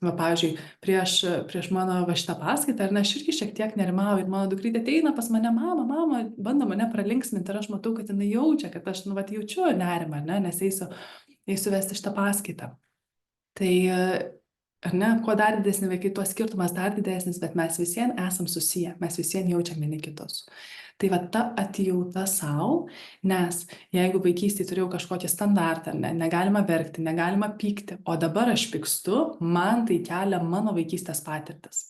Pavyzdžiui, prieš mano šitą paskaitą, ar ne, aš irgi šiek tiek nerimauju ir mano dukrytė ateina pas mane, mama, bando mane pralinksminti ir aš matau, kad jinai jaučia, kad aš jaučiu nerimą, ar ne, nes eisiu vesti šitą paskaitą. Tai, ar ne, kuo dar didesni vaikai, tuo skirtumas dar didesnis, bet mes visiems esam susiję, mes visiems jaučiam vieni kitus. Tai ta atjauta savo, nes jeigu vaikystėje turėjau kažkokį standartą, negalima verkti, negalima pykti, o dabar aš pykstu, man tai kelia mano vaikystės patirtis.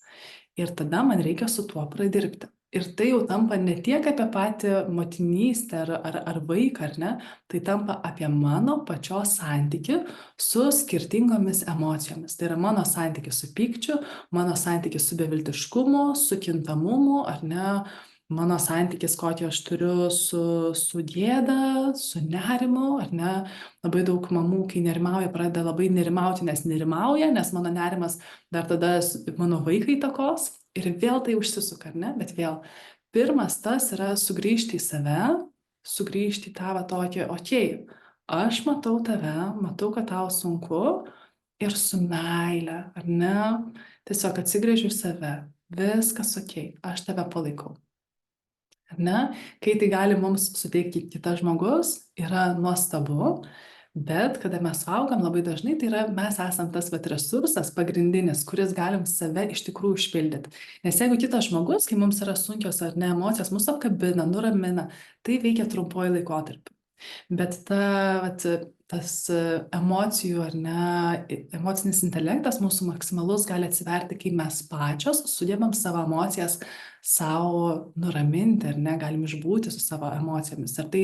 Ir tada man reikia su tuo pradirbti. Ir tai jau tampa ne tiek apie patį motinystę ar vaiką, ar ne, tai tampa apie mano pačios santykių su skirtingomis emocijomis. Tai yra mano santykis su pykčiu, mano santykis su beviltiškumu, su kintamumu, ar ne, mano santykis, kokį aš turiu su gėda, su nerimu, ar ne. Labai daug mamų, kai nerimauja, pradeda labai nerimauti, nes nerimauja, nes mano nerimas dar tada mano vaiką įtakos ir vėl tai užsisuka, ar ne, bet vėl. Pirmas tas yra sugrįžti į save, sugrįžti į tą tokį, aš matau tave, matau, kad tau sunku ir su meile, ar ne, tiesiog atsigręžiu į save, viskas aš tave palaikau. Ar ne? Kai tai gali mums suteikti kitas žmogus, yra nuostabu, bet kada mes augam labai dažnai, tai yra mes esam tas resursas pagrindinis, kuris galim save iš tikrųjų išpildyti. Nes jeigu kitas žmogus, kai mums yra sunkios ar ne emocijos, mus apkabina, nuramina, tai veikia trumpuoju laikotarpiu. Bet tas emocijų ar ne, emocinis intelektas mūsų maksimalus gali atsiverti, kai mes pačios sugebam savo emocijas savo nuraminti, ar ne, galim išbūti su savo emocijomis. Ir tai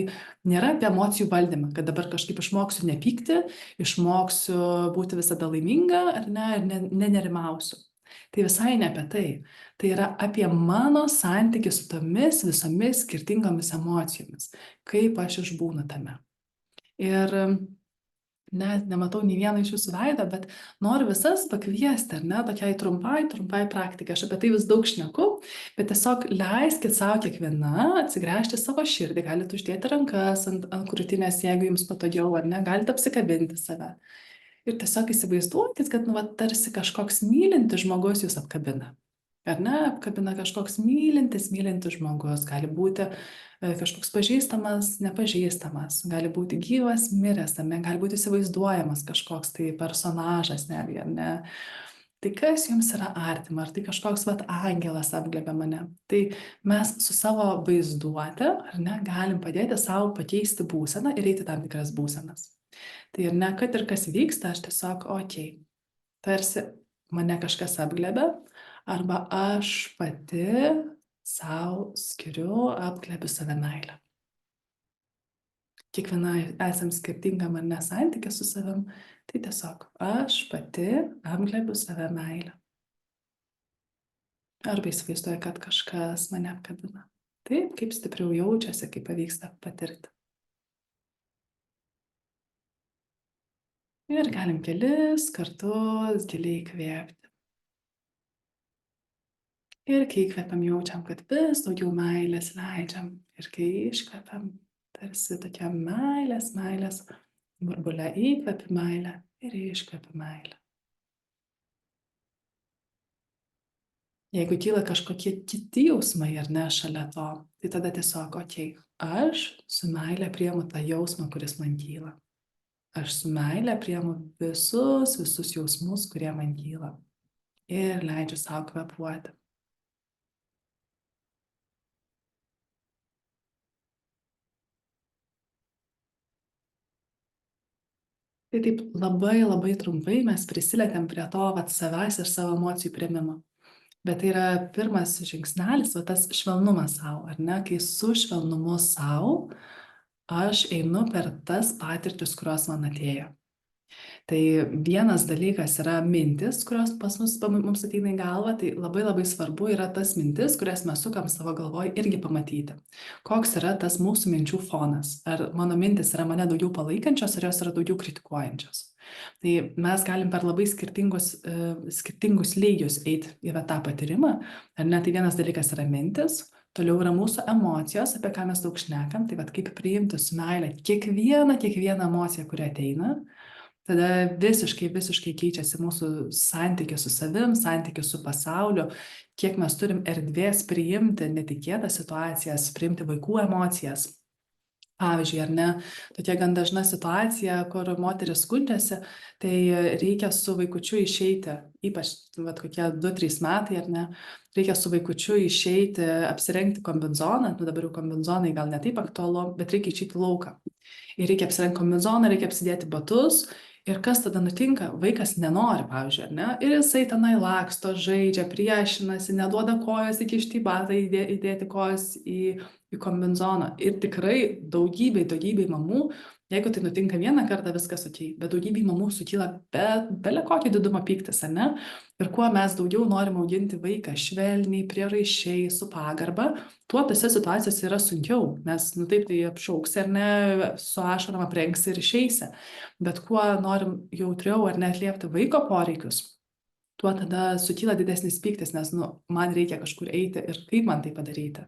nėra apie emocijų valdymą, kad dabar kažkaip išmoksiu nepykti, išmoksiu būti visada laiminga, ar ne, ir nenerimausiu. Tai visai ne apie tai. Tai yra apie mano santykį su tomis visomis skirtingomis emocijomis, kaip aš išbūnu tame. Ir nematau nei vieno iš jūsų veido, bet noriu visas pakviesti, ar ne, tokiai trumpai praktikai. Aš apie tai vis daug šneku, bet tiesiog leiskit savo kiekviena atsigręžti savo širdį, galite uždėti rankas ant krūtinės, jeigu jums patogiau, ar ne, galite apsikabinti save. Ir tiesiog įsivaizduokit, kad tarsi kažkoks mylintis žmogus jūs apkabina. Ar ne, apkabina kažkoks mylintis žmogus, gali būti kažkoks pažįstamas, nepažįstamas, gali būti gyvas, miręs, ar ne, gali būti įsivaizduojamas kažkoks tai personažas netgi, ar ne. Tai kas jums yra artima? Ar tai kažkoks vat angelas apglėbia mane? Tai mes su savo vaizduote, ar ne, galim padėti savo pakeisti būseną ir eiti tam tikras būsenas. Tai ir ne, kad ir kas vyksta, aš tiesiog, okei, tarsi mane kažkas apglėbia, arba aš pati savo skiriu, apglėbiu save meilę. Kiekviena esam skirtingam ar ne santykė su savim, tai tiesiog aš pati apglėbiu save meilę. Arba įsivaizduoju, kad kažkas mane apkabina. Taip, kaip stipriau jaučiasi, kaip pavyksta patirti. Ir galim kelis kartus giliai įkvėpti. Ir kai įkvepiam, jaučiam, kad vis daugiau meilės leidžiam. Ir kai iškvepiam, tarsi tokia meilės burbule įkvepi meilę ir iškvepi meilę. Jeigu kyla kažkokie kiti jausmai ar ne šalia to, tai tada tiesiog, okei, aš su meilė priimu tą jausmą, kuris man kyla. Aš su meilė priimu visus jausmus, kurie man kyla. Ir leidžiu savo kvėpuoti. Tai taip labai trumpai mes prisilietėm prie to savęs ir savo emocijų priėmimo. Bet tai yra pirmas žingsnelis, tas švelnumas sau, ar ne? Kai su švelnumu sau aš einu per tas patirtis, kurios man atėjo. Tai vienas dalykas yra mintis, kurios pas mums ateina į galvą, tai labai svarbu yra tas mintis, kurias mes sukam savo galvoj irgi pamatyti. Koks yra tas mūsų minčių fonas? Ar mano mintis yra mane daugiau palaikančios, ar jos yra daugiau kritikuojančios? Tai mes galim per labai skirtingus lygius eiti į tą patyrimą, ar ne? Tai vienas dalykas yra mintis, toliau yra mūsų emocijos, apie ką mes daug šnekam, tai kaip priimti su meile kiekvieną emociją, kuri ateina. Tada visiškai keičiasi mūsų santykis su savim, santykis su pasauliu, kiek mes turim erdvės priimti netikėtas situacijas, priimti vaikų emocijas. Pavyzdžiui, ar ne, tokia gan dažna situacija, kur moteris skundžiasi, tai reikia su vaikučiu išeiti, ypač kokie 2-3 metai, ar ne, reikia su vaikučiu išeiti, apsirengti kombizoną, dabar jau kombizonai gal ne taip aktualu, bet reikia išeiti į lauką. Ir reikia apsirengti kombizoną, reikia apsidėti batus. Ir kas tada nutinka? Vaikas nenori, pavyzdžiui, ar ne? Ir jisai tenai laksto, žaidžia, priešinasi, neduoda kojos įkišti į batą, įdėti kojos į kombizoną. Ir tikrai daugybei mamų, jeigu tai nutinka vieną kartą, viskas okei, bet daugybei mamų sukyla bele kokio didumo pyktis, ar ne? Ir kuo mes daugiau norim auginti vaiką švelniai, prieraišiai, su pagarba, tuo tose situacijose yra sunkiau, nes, taip tai apšauksi, ar ne, su ašarom aprengsi ir išeisi. Bet kuo norim jautriau ar ne atliepti vaiko poreikius, tuo tada sukyla didesnis pyktis, nes, man reikia kažkur eiti ir kaip man tai padaryti.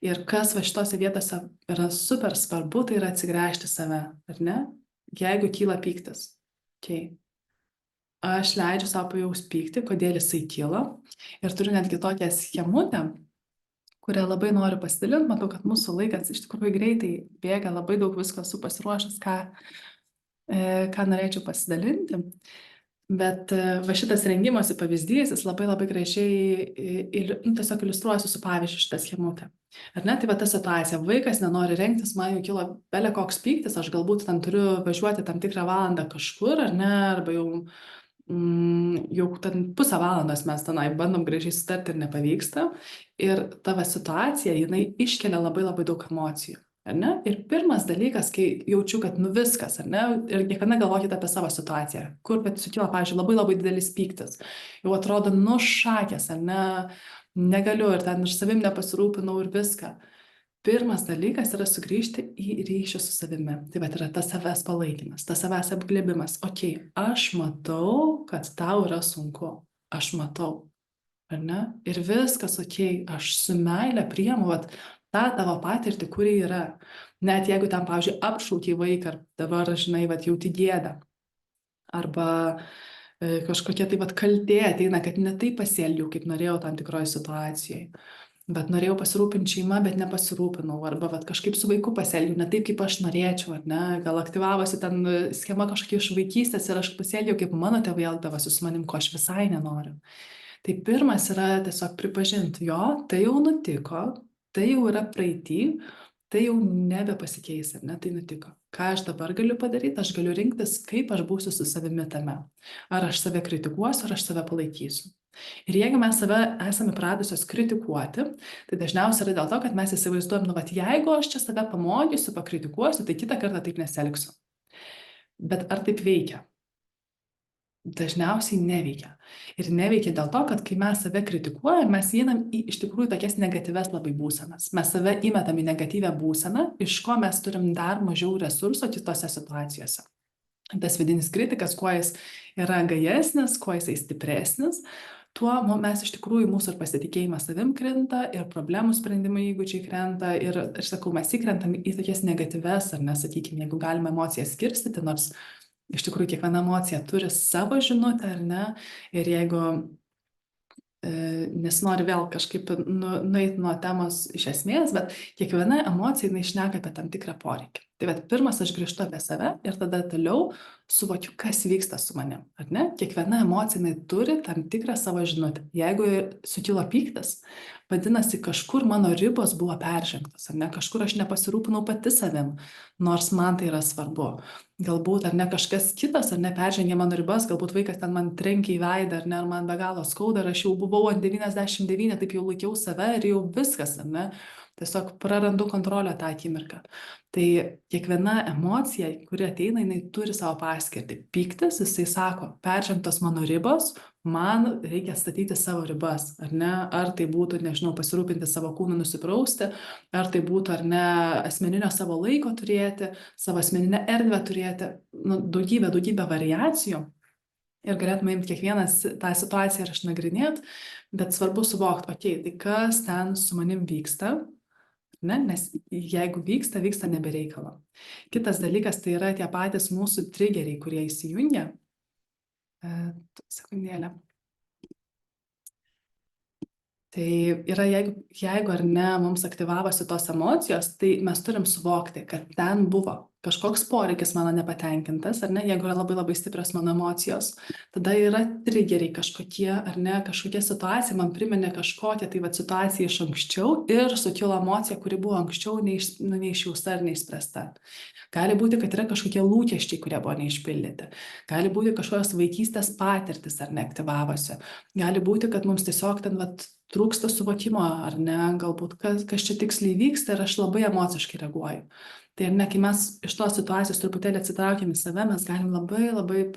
Ir kas šitose vietose yra super svarbu, tai yra atsigręžti save, ar ne? Jeigu kyla pyktis, aš leidžiu savo pajausti pyktį, kodėl jisai kyla. Ir turiu netgi tokią schemutę, kurią labai noriu pasidalinti. Matau, kad mūsų laikas iš tikrųjų greitai bėga, labai daug visko esu pasiruošęs, ką norėčiau pasidalinti. Bet šitas rengimosi pavyzdys, jis labai gražiai tiesiog iliustruosiu su pavyzdžiu šitą schemutę. Ar ne, tai ta situacija, vaikas nenori rengtis, man jau kilo bele koks pyktis, aš galbūt ten turiu važiuoti tam tikrą valandą kažkur, ar ne, arba jau ten pusę valandos mes tenai bandom gražiai sutarti ir nepavyksta. Ir tavo situacija, jinai iškelia labai daug emocijų. Ar ne? Ir pirmas dalykas, kai jaučiu, kad viskas, ar ne, ir kiekviena galvokite apie savo situaciją, kur sukyla, pavyzdžiui, labai didelis pyktis. Jau atrodo, šakės, ar ne, negaliu ir ten ir savim nepasirūpinau ir viską. Pirmas dalykas yra sugrįžti į ryšį su savimi. Tai yra tas savęs palaikymas, tas savęs apglėbimas. Okei, aš matau, kad tau yra sunku. Aš matau, ar ne? Ir viskas okei, aš su meile priimu tą tavo patirtį, kuri yra. Net jeigu ten, pavyzdžiui, apšaukiai vaiką, ar dabar, žinai, jauti gėdą. Arba kažkokia kaltė ateina, kad ne taip pasielgiau, kaip norėjau tam tikroje situacijoje. bet norėjau pasirūpinti šeima, bet nepasirūpinau, arba vat, kažkaip su vaiku pasielgiau ne taip, kaip aš norėčiau, ar ne, gal aktyvavosi ten schema kažkokia iš vaikystės ir aš pasielgiau, kaip mano tėvai elgdavosi su manim, ko aš visai nenoriu. Tai pirmas yra tiesiog pripažinti, jo, tai jau nutiko, tai jau yra praeitį, tai jau nebepasikeis, ar ne, tai nutiko. Ką aš dabar galiu padaryti? Aš galiu rinktis, kaip aš būsiu su savimi tame. Ar aš save kritikuosiu, ar aš save palaikysiu. Ir jeigu mes save esame pradusios kritikuoti, tai dažniausiai yra dėl to, kad mes įsivaizduojam, nu, bet jeigu aš čia save pamokysiu, pakritikuosiu, tai kitą kartą taip nesielgsiu. Bet ar taip veikia? Dažniausiai neveikia. Ir neveikia dėl to, kad kai mes save kritikuojam, mes įeinam į iš tikrųjų tokias negatyves labai būsenas. Mes save įmetam į negatyvę būseną, iš ko mes turim dar mažiau resursų kitose situacijose. Tas vidinis kritikas, kuo jis yra gajesnis, kuo jisai stipresnis, tuo mes iš tikrųjų mūsų ir pasitikėjimas savim krenta, ir problemų sprendimo įgūdžiai krenta, ir aš sakau, mes įkrentam į tokias negatyves, ar nesakykime, jeigu galime emocijas skirstyti, nors iš tikrųjų kiekviena emocija turi savo žinutę, ar ne, ir jeigu nesinori vėl kažkaip nueiti nuo temos iš esmės, bet kiekviena emocija jinai šneka apie tam tikrą poreikį. Tai vat, pirmas aš grįžtu apie save ir tada toliau suvokiu, kas vyksta su manim, ar ne? Kiekviena emocija jinai turi tam tikrą savo žinutę. Jeigu sukilo pyktis, vadinasi, kažkur mano ribos buvo peržengtos, ar ne? Kažkur aš nepasirūpinau pati savim, nors man tai yra svarbu. Galbūt ar ne kažkas kitas, ar ne peržengė mano ribas, galbūt vaikas ten man trenkė į veidą, ar ne, ar man be galo skauda, ar aš jau buvau ant 99, taip jau laikiau save ir jau viskas, ar ne? Tiesiog prarandu kontrolę tą akimirką. Tai kiekviena emocija, kuri ateina, jinai turi savo paskirtį. Pyktis, jisai sako, peržengtos mano ribos, man reikia statyti savo ribas, ar ne? Ar tai būtų, nežinau, pasirūpinti savo kūnu, nusiprausti, ar tai būtų, ar ne, asmeninio savo laiko turėti, savo asmeninę erdvę turėti, nu, daugybę variacijų. Ir galėtume imti kiekvieną tą situaciją ir išnagrinėti, bet svarbu suvokti, okei, tai kas ten su manim vyksta, ne? Nes jeigu vyksta nebe reikalo. Kitas dalykas tai yra tie patys mūsų trigeriai, kurie įsijungia. Sekundėlę. Tai yra, jeigu ar ne mums aktyvavosi tos emocijos, tai mes turim suvokti, kad ten buvo kažkoks poreikis mano nepatenkintas, ar ne, jeigu yra labai stiprios mano emocijos, tada yra trigeriai kažkokie, ar ne, kažkokia situacija man priminė kažkokią tai situaciją iš anksčiau ir sukilo emocija, kuri buvo anksčiau neišjausta ar neišspręsta. Gali būti, kad yra kažkokie lūkesčiai, kurie buvo neišpildyti. Gali būti kažkokios vaikystės patirtis ar neaktyvavosi. Gali būti, kad mums tiesiog ten trūksta suvokimo, ar ne, galbūt kas čia tiksliai vyksta ir aš labai emociškai reaguoju. Tai ar ne, kai mes iš tos situacijos truputėlį atsitraukiam į save, mes galim labai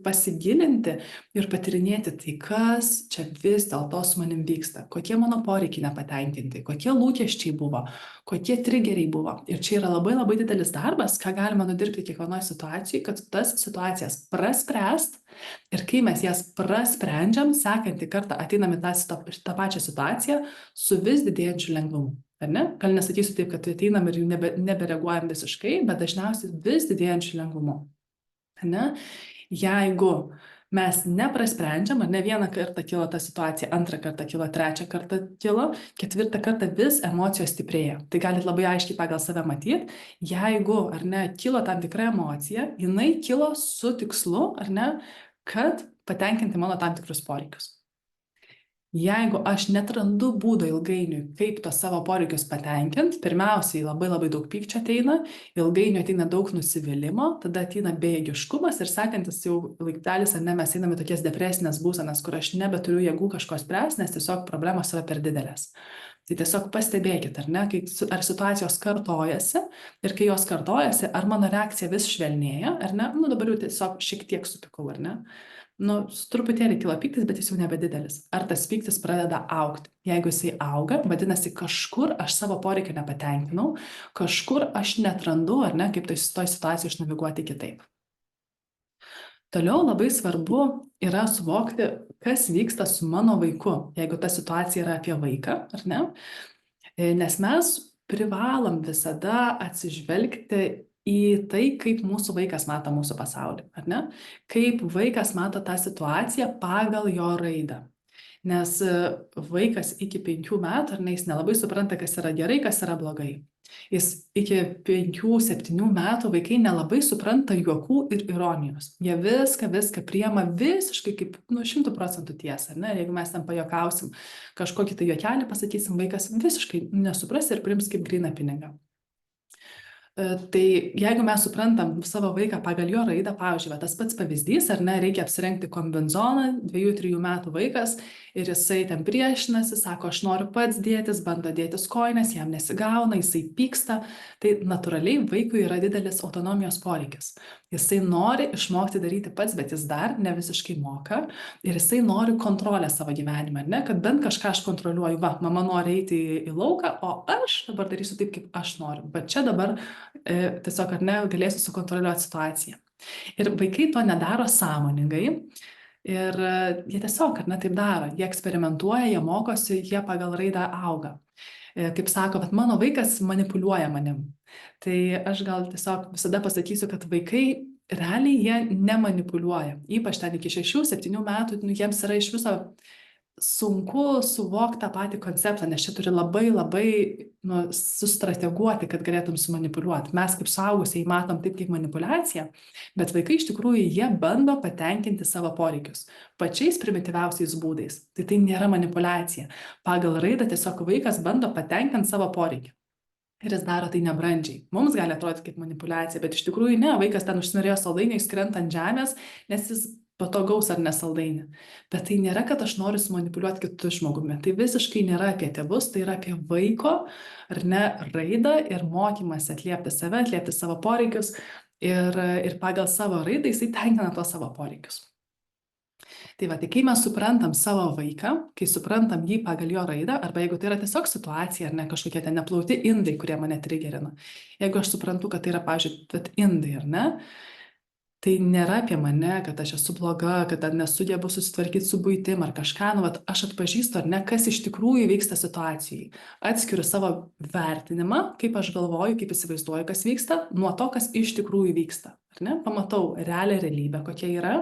pasigilinti ir patyrinėti, tai kas čia vis dėlto su manim vyksta, kokie mano poreikiai nepatenkinti, kokie lūkesčiai buvo, kokie trigeriai buvo. Ir čia yra labai didelis darbas, ką galima nudirbti kiekvienoje situacijoje, kad tas situacijas praspręst. Ir kai mes jas prasprendžiam, sekantį kartą ateinam į tą pačią situaciją su vis didėjančiu lengvumu. Ar ne? Gal nesakysiu taip, kad ateinam ir jų nebereaguojam visiškai, bet dažniausiai vis didėjančiu lengvumu. Ar ne? Jeigu mes neprasprendžiam, ar ne, vieną kartą kilo ta situacija, antrą kartą kilo, trečią kartą kilo, ketvirtą kartą vis emocijos stiprėja. Tai galit labai aiškiai pagal save matyti, jeigu, ar ne, kilo tam tikra emocija, jinai kilo su tikslu, ar ne, kad patenkinti mano tam tikrus poreikius. Jeigu aš netrandu būdo ilgainiui, kaip tos savo poreikius patenkinti, pirmiausiai labai daug pykčio ateina, ilgainiui ateina daug nusivylimo, tada ateina bejėgiškumas ir sekantis jau laiptelis, ar ne, mes einame tokias depresinės būsenas, kur aš nebeturiu jėgų kažko spręsti, nes tiesiog problemos yra per didelės. Tai tiesiog pastebėkit, ar ne, ar situacijos kartojasi ir kai jos kartojasi, ar mano reakcija vis švelnėja, ar ne, nu dabar jau tiesiog šiek tiek supykau, ar ne. Nu, truputėlį kilo pyktis, bet jis jau nebedidelis. Ar tas pyktis pradeda augti? Jeigu jisai auga, vadinasi, kažkur aš savo poreikio nepatenkinau, kažkur aš netrandu, ar ne, kaip toj situacijai išnaviguoti kitaip. Toliau labai svarbu yra suvokti, kas vyksta su mano vaiku, jeigu ta situacija yra apie vaiką, ar ne? Nes mes privalom visada atsižvelgti į tai, kaip mūsų vaikas mato mūsų pasaulį, ar ne? Kaip vaikas mato tą situaciją pagal jo raidą. Nes vaikas iki 5 metų, ar ne, jis nelabai supranta, kas yra gerai, kas yra blogai. Jis iki 5-7 metų vaikai nelabai supranta juokų ir ironijos. Jie viską priema visiškai kaip 100% tiesą. Ar ne? Ir jeigu mes ten pajokausim, kažkokį tai juokelį pasakysim, vaikas visiškai nesupras ir priims kaip gryną pinigą. Tai jeigu mes suprantam savo vaiką pagal jo raidą, pavyzdžiui, tas pats pavyzdys, ar ne, reikia apsirengti kombinezoną, 2-3 metų vaikas ir jisai ten priešinasi, sako, aš noriu pats dėtis, bando dėtis kojines, jam nesigauna, jisai pyksta, tai natūraliai vaikui yra didelis autonomijos poreikis. Jisai nori išmokti daryti pats, bet jis dar ne visiškai moka ir jisai nori kontrolę savo gyvenime, ne, kad bent kažką aš kontroliuoju, va, mama nori eiti į lauką, o aš dabar darysiu taip, kaip aš noriu, bet čia dabar tiesiog, ar ne, galėsiu sukontroliuoti situaciją. Ir vaikai to nedaro sąmoningai ir jie tiesiog, ar ne, taip daro, jie eksperimentuoja, jie mokosi, jie pagal raidą auga. Kaip sako, bet mano vaikas manipuliuoja manim. Tai aš gal tiesiog visada pasakysiu, kad vaikai realiai jie nemanipuliuoja. Ypač ten iki 6-7 metų, jiems yra iš viso sunku suvokti tą patį konceptą, nes čia turi labai sustrateguoti, kad galėtum sumanipuliuoti. Mes kaip suaugusiai matom taip kaip manipuliacija, bet vaikai iš tikrųjų jie bando patenkinti savo poreikius pačiais primityviausiais būdais. Tai nėra manipuliacija. Pagal raidą tiesiog vaikas bando patenkinti savo poreikį. Ir jis daro tai nebrandžiai. Mums gali atrodyti kaip manipuliacija, bet iš tikrųjų ne, vaikas ten užsinorėjo saldainį, jis krenta ant žemės, nes jis patogaus ar nesaldainį. Bet tai nėra, kad aš noriu sumanipuliuoti kitų žmogumi. Tai visiškai nėra apie tėvus, tai yra apie vaiko, ar ne, raidą ir mokymąsi atliepti save, atliepti savo poreikius ir pagal savo raidą jisai tenkina tuos savo poreikius. Tai va, tai kai mes suprantam savo vaiką, kai suprantam jį pagal jo raidą, arba jeigu tai yra tiesiog situacija, ar ne, kažkokie ten neplauti indai, kurie mane trigerina. Jeigu aš suprantu, kad tai yra, pavyzdžiui, indai, ar ne, tai nėra apie mane, kad aš esu bloga, kad nesugebu susitvarkyti su buitim ar kažką, aš atpažįstu, ar ne, kas iš tikrųjų vyksta situacijai. Atskiriu savo vertinimą, kaip aš galvoju, kaip įsivaizduoju, kas vyksta, nuo to, kas iš tikrųjų vyksta. Ar ne? Pamatau realią realybę, kokia yra,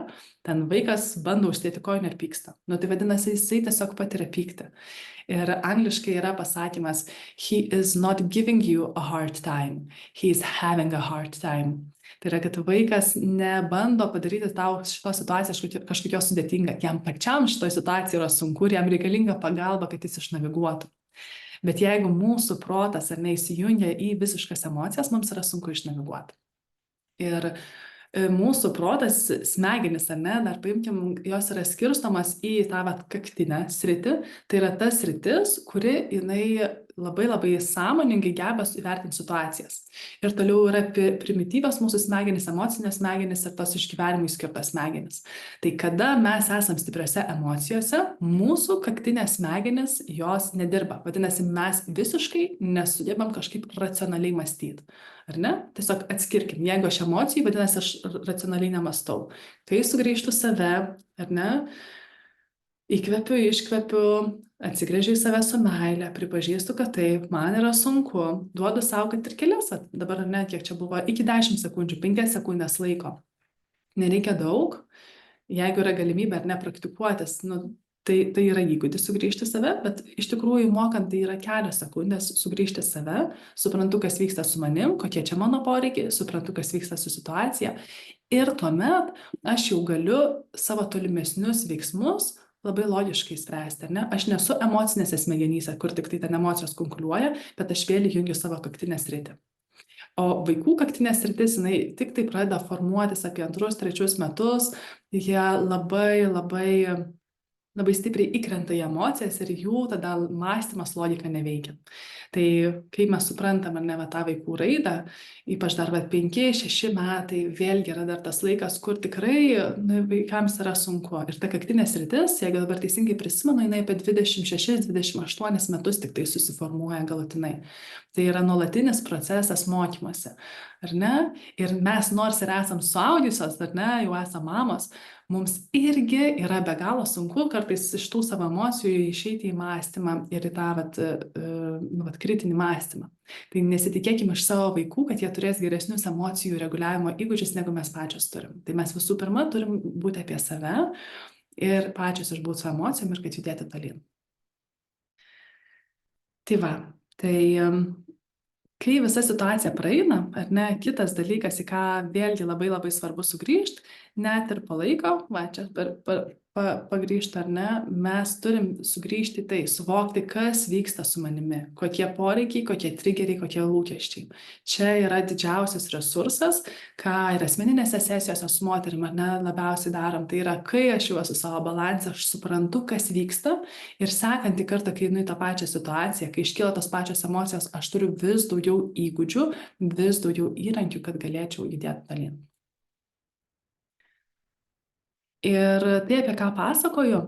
ten vaikas bando uždėti kojinę ir pyksta. Tai vadinasi, jisai tiesiog patiria pyktį. Ir angliškai yra pasakymas, he is not giving you a hard time, he is having a hard time. Tai yra, kad vaikas nebando padaryti tau šitos situacijos kažkokios sudėtingą. Jam pačiam šitoje situacijoje yra sunku ir jam reikalinga pagalba, kad jis išnaviguotų. Bet jeigu mūsų protas ar neįsijungia į visiškas emocijas, mums yra sunku išnaviguoti. Ir mūsų protas, smegenis, ar ne, dar paimkim, jos yra skirstomas į tą kaktinę sritį. Tai yra ta sritis, kuri jinai labai sąmoningai geba įvertinti situacijas. Ir toliau yra primityvios mūsų smegenys, emocinės smegenys ir tos išgyvenimui skirtos smegenys. Tai kada mes esam stipriose emocijose, mūsų kaktinės smegenys jos nedirba. Vadinasi, mes visiškai nesugebam kažkaip racionaliai mąstyti. Ar ne? Tiesiog atskirkim. Jeigu aš emocijai, vadinasi, aš racionaliai nemastau. Kai sugrįžtu save, ar ne, įkvepiu, iškvepiu, atsigręžiu į save su meile, pripažįstu, kad taip, man yra sunku, duodu savo, kad ir kelias, dabar ar ne, kiek čia buvo, iki 10 sekundžių, 5 sekundės laiko. Nereikia daug, jeigu yra galimybė ar ne praktikuotis, tai yra įgūdis sugrįžti į save, bet iš tikrųjų mokant tai yra kelios sekundės sugrįžti į save, suprantu, kas vyksta su manim, kokie čia mano poreikiai, suprantu, kas vyksta su situacija ir tuomet aš jau galiu savo tolimesnius veiksmus labai logiškai spręsti, ar ne? Aš nesu emocinėse smegenyse, kur tik tai ten emocijos konkuliuoja, bet aš vėl įjungiu savo kaktinę sritį. O vaikų kaktinė sritis, jinai tik tai pradeda formuotis apie 2-3 metus, jie labai stipriai įkrenta į emocijas ir jų tada mąstymas, logika neveikia. Tai kai mes suprantam, ar ne, tą vaikų raidą, ypač dar 5-6 metai, vėlgi yra dar tas laikas, kur tikrai vaikams yra sunku. Ir ta kaktinė sritis, jeigu dabar teisingai prisimenu, jinai apie 26-28 metus tik tai susiformuoja galutinai. Tai yra nuolatinis procesas mokymuose, ar ne? Ir mes nors ir esam suaugusios, ar ne, jau esam mamos, mums irgi yra be galo sunku kartais iš tų savo emocijų išeiti į mąstymą ir į tą kritinį mąstymą. Tai nesitikėkime iš savo vaikų, kad jie turės geresnius emocijų reguliavimo įgūdžius, negu mes pačios turim. Tai mes visų pirma turim būti apie save ir pačios išbūt su emocijom ir kad judėti tolyn. Tai va, tai kai visa situacija praeina, ar ne, kitas dalykas, į ką vėlgi labai labai svarbu sugrįžti, net ir po laiko, va čia pagrįžti ar ne, mes turim sugrįžti į tai, suvokti, kas vyksta su manimi, kokie poreikiai, kokie triggeriai, kokie lūkesčiai. Čia yra didžiausias resursas, ką ir asmeninėse sesijose su moterim ar ne labiausiai darom. Tai yra, kai aš jau esu savo balansą, aš suprantu, kas vyksta ir sekantį kartą, kai einu į tą pačią situaciją, kai iškyla tos pačios emocijos, aš turiu vis daugiau įgūdžių, vis daugiau įrankių, kad galėčiau judėti tolyn. Ir tai, apie ką pasakoju,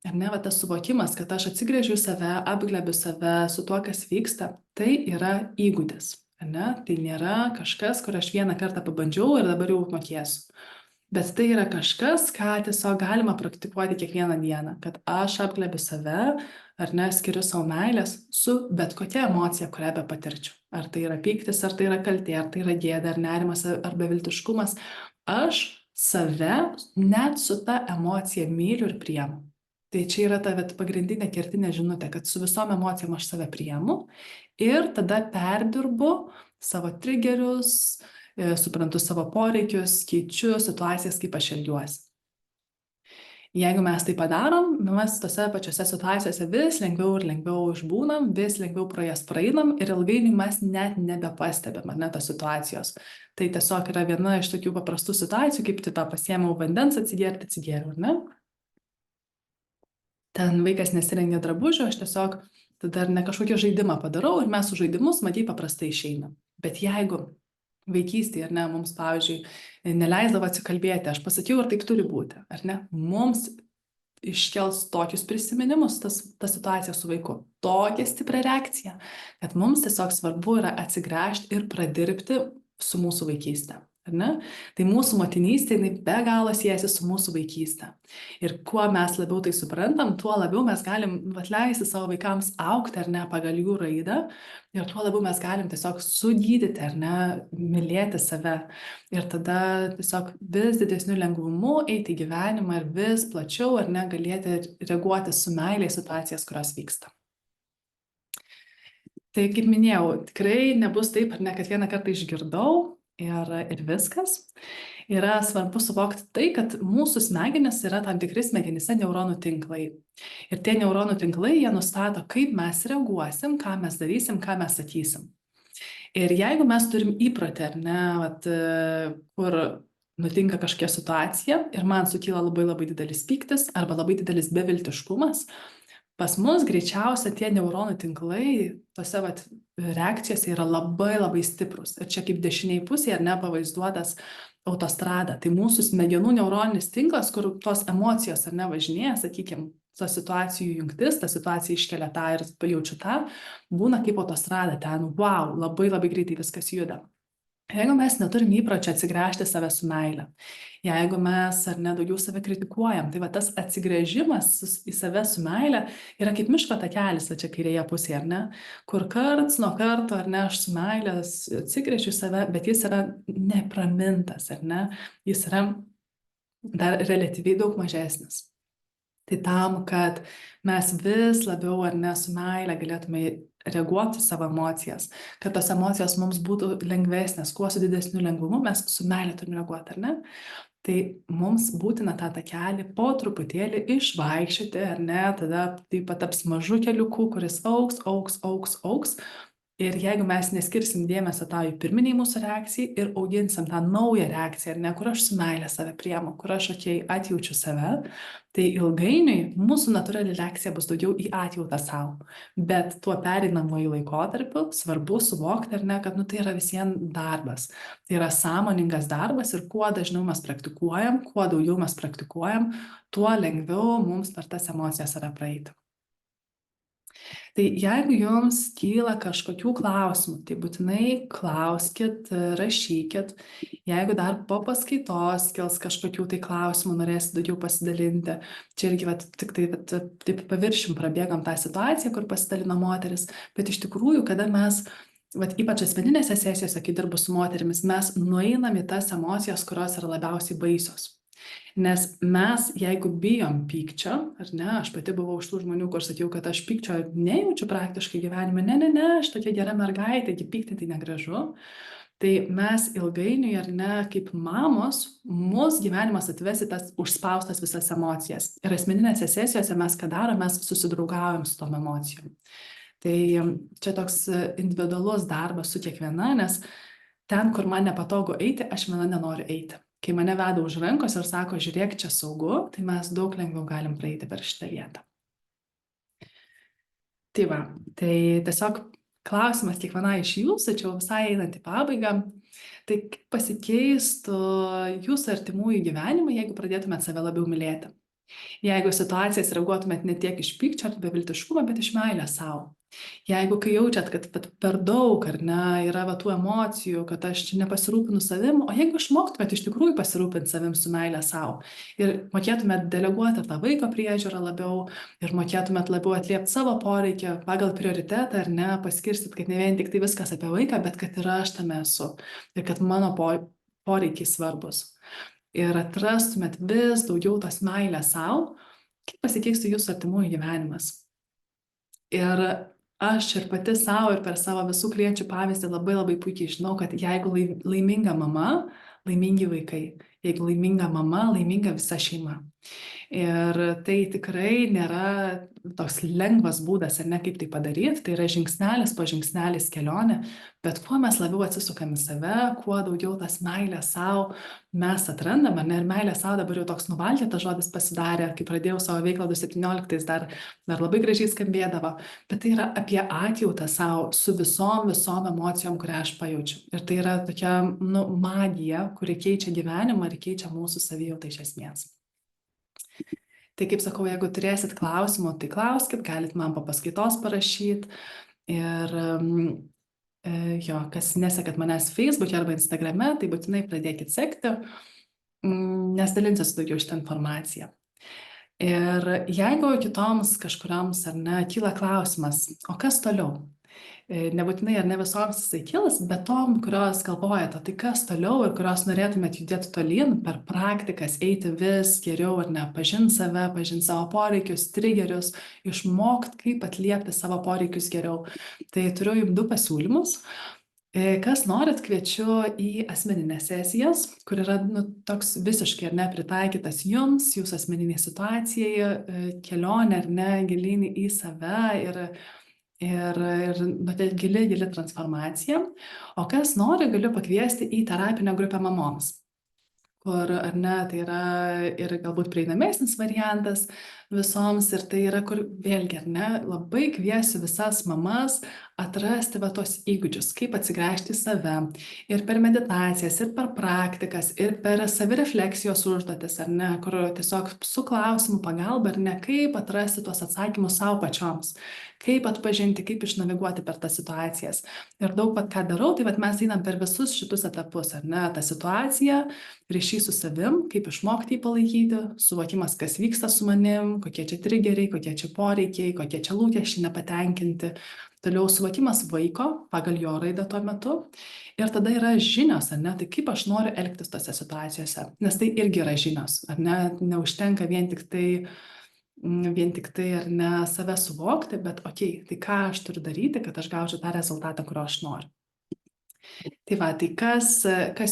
ar ne, va tas suvokimas, kad aš atsigręžiu save, apglebiu save su tuo, kas vyksta, tai yra įgūdis, ar ne? Tai nėra kažkas, kur aš vieną kartą pabandžiau ir dabar jau mokėsiu. Bet tai yra kažkas, ką tiesiog galima praktikuoti kiekvieną dieną, kad aš apglebiu save, ar ne, skiriu savo meilės su bet kokia emocija, kurią be patirčiau. Ar tai yra pyktis, ar tai yra kaltė, ar tai yra gėda, ar nerimas, ar beviltiškumas. Aš save net su ta emocija myliu ir priemu. Tai čia yra ta pagrindinė kertinė žinutė, kad su visom emocijom aš save priemu ir tada perdirbu savo triggerius, suprantu savo poreikius, keičiu situacijas, kaip aš elgiuosi. Jeigu mes tai padarom, mes tose pačiose situacijose vis lengviau ir lengviau išbūnam, vis lengviau pro jas praeinam ir ilgainiui mes net nebepastebim, ar ne, tos situacijos. Tai tiesiog yra viena iš tokių paprastų situacijų, kaip tai pasiėmiau vandens atsigėriau, ar ne? Ten vaikas nesirengia drabužių, aš tiesiog tada ne kažkokį žaidimą padarau ir mes su žaidimus, matyt, paprastai išeinam. Bet jeigu vaikystėje, ar ne, mums, pavyzdžiui, neleisdavo atsikalbėti, aš pasakiau, ar taip turi būti, ar ne, mums iškels tokius prisiminimus, ta situacija su vaiku, tokia stipria reakcija, kad mums tiesiog svarbu yra atsigręžti ir pradirbti su mūsų vaikystė. Ar ne? Tai mūsų motinystė, jinai be galo siejasi su mūsų vaikystė. Ir kuo mes labiau tai suprantam, tuo labiau mes galim atleisti savo vaikams augti, ar ne, pagal jų raidą. Ir tuo labiau mes galim tiesiog sugydyti, ar ne, mylėti save. Ir tada tiesiog vis didesniu lengvumu eiti į gyvenimą ir vis plačiau, ar ne, galėti reaguoti su meilė į situacijas, kurios vyksta. Tai kaip minėjau, tikrai nebus taip, ar ne, kad vieną kartą išgirdau ir viskas. Yra svarbu suvokti tai, kad mūsų smegenys yra tam tikri smegenyse neuronų tinklai. Ir tie neuronų tinklai, jie nustato, kaip mes reaguosim, ką mes darysim, ką mes sakysim. Ir jeigu mes turim įprotį, ar ne, kur nutinka kažkokia situacija ir man sukyla labai labai didelis pyktis arba labai didelis beviltiškumas, pas mus greičiausia tie neuronų tinklai tose reakcijose yra labai labai stiprus. Ir čia kaip dešiniai pusėje, ar ne, pavaizduotas autostrada. Tai mūsų smegenų neuroninis tinklas, kur tos emocijos, ar ne, važinėja, sakykime, ta situacijų jungtis, ta situacija iškelia tą ir pajaučiu tą, būna kaip autostrada ten, wow, labai labai greitai viskas juda. Jeigu mes neturim įpročio atsigręžti save su meile, jeigu mes ar ne daugiau save kritikuojam, tai va tas atsigręžimas į save su meile yra kaip miško takelis, čia kairėje pusėje, ar ne, kur karts nuo karto, ar ne, aš su meile atsigręžiu save, bet jis yra nepramintas, ar ne, jis yra dar relatyviai daug mažesnis. Tai tam, kad mes vis labiau ar ne su meile galėtume reaguoti savo emocijas, kad tos emocijos mums būtų lengvesnės, kuo su didesniu lengvumu mes su meile turime reaguoti, ar ne? Tai mums būtina tą takelį po truputėlį išvaikščioti, ar ne? Tada taip pat taps mažu keliuku, kuris augs, augs, augs, augs. Ir jeigu mes neskirsim dėmesio tai pirminiai mūsų reakcijai ir auginsim tą naują reakciją, ar ne, kur aš su meile save priemu, kur aš atjaučiu save, tai ilgainiui mūsų natūrali reakcija bus daugiau į atjautą savo. Bet tuo pereinamuoju laikotarpiu svarbu suvokti, ar ne, kad tai yra visiems darbas. Tai yra sąmoningas darbas ir kuo dažniau mes praktikuojam, kuo daugiau mes praktikuojam, tuo lengviau mums per tas emocijas yra praeiti. Tai jeigu jums kyla kažkokių klausimų, tai būtinai klauskit, rašykit. Jeigu dar po paskaitos kils kažkokių tai klausimų, norėsit daugiau pasidalinti. Čia irgi tik taip paviršium prabėgam tą situaciją, kur pasidalino moteris. Bet iš tikrųjų, kada mes, ypač asmeninėse sesijose, kai dirbu su moterimis, mes nueinam į tas emocijas, kurios yra labiausiai baisios. Nes mes, jeigu bijom pykčio, ar ne, aš pati buvau iš tų žmonių, kur sakiau, kad aš pykčio nejaučiu praktiškai gyvenime, ne, aš tokia gera mergaitė, gi pykti tai negražu. Tai mes ilgainiui, ar ne, kaip mamos, mus gyvenimas atvesi tas užspaustas visas emocijas. Ir asmeninėse sesijose mes ką darom, mes susidraugaujam su tom emocijom. Tai čia toks individualus darbas su kiekviena, nes ten, kur man nepatogu eiti, aš viena nenoriu eiti. Kai mane veda už rankos ir sako, žiūrėk, čia saugu, tai mes daug lengviau galim praeiti per šitą vietą. Tai va, tai tiesiog klausimas kiekvienai iš jūsų, čia jau visai einant į pabaigą, tai kaip pasikeistų jūsų artimųjų gyvenimai, jeigu pradėtumėt save labiau mylėti? Jeigu situacijas reaguotumėt ne tiek iš pykčio ar beviltiškumo, bet iš meilės savo. Jeigu kai jaučiat, kad per daug, ar ne, yra va tų emocijų, kad aš čia nepasirūpinu savim, o jeigu išmoktumėt iš tikrųjų pasirūpinti savim su meilė savo ir mokėtumėt deleguoti tą vaiko priežiūrą labiau ir mokėtumėt labiau atliepti savo poreikį pagal prioritetą, ar ne, paskirstyt, kad ne vien tik tai viskas apie vaiką, bet kad ir aš tame esu ir kad mano poreikiai svarbus. Ir atrastumėt vis daugiau tos meilės savo, kaip pasikeistų jūsų artimųjų gyvenimas. Ir aš ir pati savo ir per savo visų klienčių pavyzdį labai puikiai žinau, kad jeigu laiminga mama, laimingi vaikai. Jeigu laiminga mama, laiminga visa šeima. Ir tai tikrai nėra toks lengvas būdas, ar ne, kaip tai padaryti, tai yra žingsnelis po žingsnelis kelionė, bet kuo mes labiau atsisukam į save, kuo daugiau tas meilės savo mes atrandam, ar ne, ir meilė savo dabar jau toks nuvalkėtas žodis pasidarė, kai pradėjau savo veiklą 2017 dar labai gražiai skambėdavo, bet tai yra apie atjautą savo su visom emocijom, kurią aš pajaučiu. Ir tai yra tokia, magija, kuri keičia gyvenimą ir keičia mūsų savijautą iš esmės. Tai kaip sakau, jeigu turėsit klausimų, tai klauskit, galit man po paskaitos parašyti. Ir kas nesekat manęs Facebook'e arba Instagram'e, tai būtinai pradėkit sekti, nes dalinsiuosi daugiau šitą informaciją. Ir jeigu kitoms kažkurioms ar ne kyla klausimas, o kas toliau? Nebūtinai ar ne visoms jisai kils, bet tom, kurios galvojate, tai kas toliau ir kurios norėtumėt judėti tolyn per praktikas, eiti vis geriau ar ne, pažinti save, pažinti savo poreikius, trigerius, išmokti, kaip atliepti savo poreikius geriau. Tai turiu jums 2 pasiūlymus. Kas norit, kviečiu į asmeninės sesijas, kur yra toks visiškai ar ne pritaikytas jums, jūsų asmeniniai situacijai, kelionė ar ne gilyn į save ir gili transformacija. O kas nori, galiu pakviesti į terapinę grupę mamoms, kur, ar ne, tai yra ir galbūt prieinamesnis variantas visoms, ir tai yra, kur vėlgi, ar ne, labai kviesiu visas mamas atrasti va tos įgūdžius, kaip atsigręžti į save ir per meditacijas, ir per praktikas, ir per savirefleksijos užduotis, ar ne, kur tiesiog su klausimų pagalba, ar ne, kaip atrasti tuos atsakymus savo pačioms, kaip atpažinti, kaip išnaviguoti per tas situacijas. Ir daug ką darau, tai mes einam per visus šitus etapus, ar ne, ta situacija, ryšys su savim, kaip išmokti jį palaikyti, suvokimas, kas vyksta su manim, kokie čia trigeriai, kokie čia poreikiai, kokie čia lūkesčiai nepatenkinti. Toliau suvokimas vaiko pagal jo raidą tuo metu. Ir tada yra žinios, ar ne, tai kaip aš noriu elgtis tose situacijose. Nes tai irgi yra žinios, ar ne, neužtenka vien tik tai, ar ne, save suvokti, bet okei, tai ką aš turiu daryti, kad aš gaučiau tą rezultatą, kurio aš noriu. Tai va, tai kas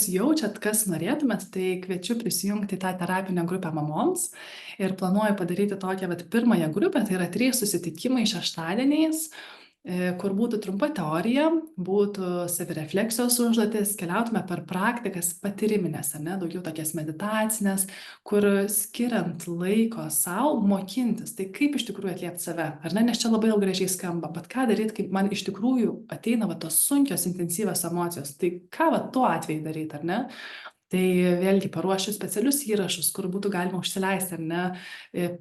jaučiat, kas norėtumėt, tai kviečiu prisijungti į tą terapinę grupę mamoms ir planuoju padaryti tokią pirmąją grupę, tai yra 3 susitikimai šeštadieniais, kur būtų trumpa teorija, būtų savirefleksijos užduotis, keliautume per praktikas patyriminės, ar ne, daugiau tokias meditacinės, kur skiriant laiko savo mokintis, tai kaip iš tikrųjų atliepti save, ar ne, nes čia labai gražiai skamba, bet ką daryti, kaip man iš tikrųjų ateina tos sunkios, intensyvios emocijos, tai ką tuo atveju daryti, ar ne? Tai vėlgi paruošiu specialius įrašus, kur būtų galima užsileisti, ar ne,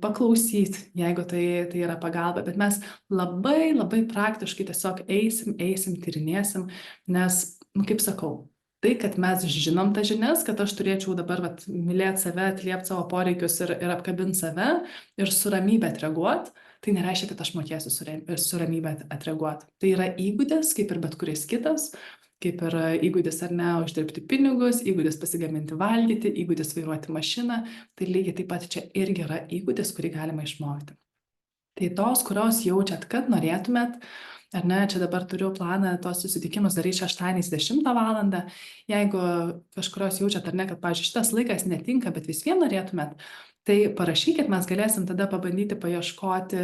paklausyti, jeigu tai yra pagalba, bet mes labai praktiškai tiesiog eisim, tyrinėsim, nes, kaip sakau, tai, kad mes žinom tas žinias, kad aš turėčiau dabar mylėti save, atliepti savo poreikius ir apkabinti save ir su ramybė atreaguoti, tai nereiškia, kad aš mokėsiu su ramybė atreaguoti. Tai yra įgūdis, kaip ir bet kuris kitas. kaip ir įgūdis ar ne uždirbti pinigus, įgūdis pasigaminti valgyti, įgūdis vairuoti mašiną, tai lygiai taip pat čia irgi yra įgūdis, kurį galima išmokti. Tai tos, kurios jaučiat, kad norėtumėt, ar ne, čia dabar turiu planą tos susitikimus daryti šeštadieniais 10 valandą, jeigu kažkurios jaučiat, ar ne, kad, pavyzdžiui, šitas laikas netinka, bet vis vien norėtumėt, tai parašykit, mes galėsim tada pabandyti paieškoti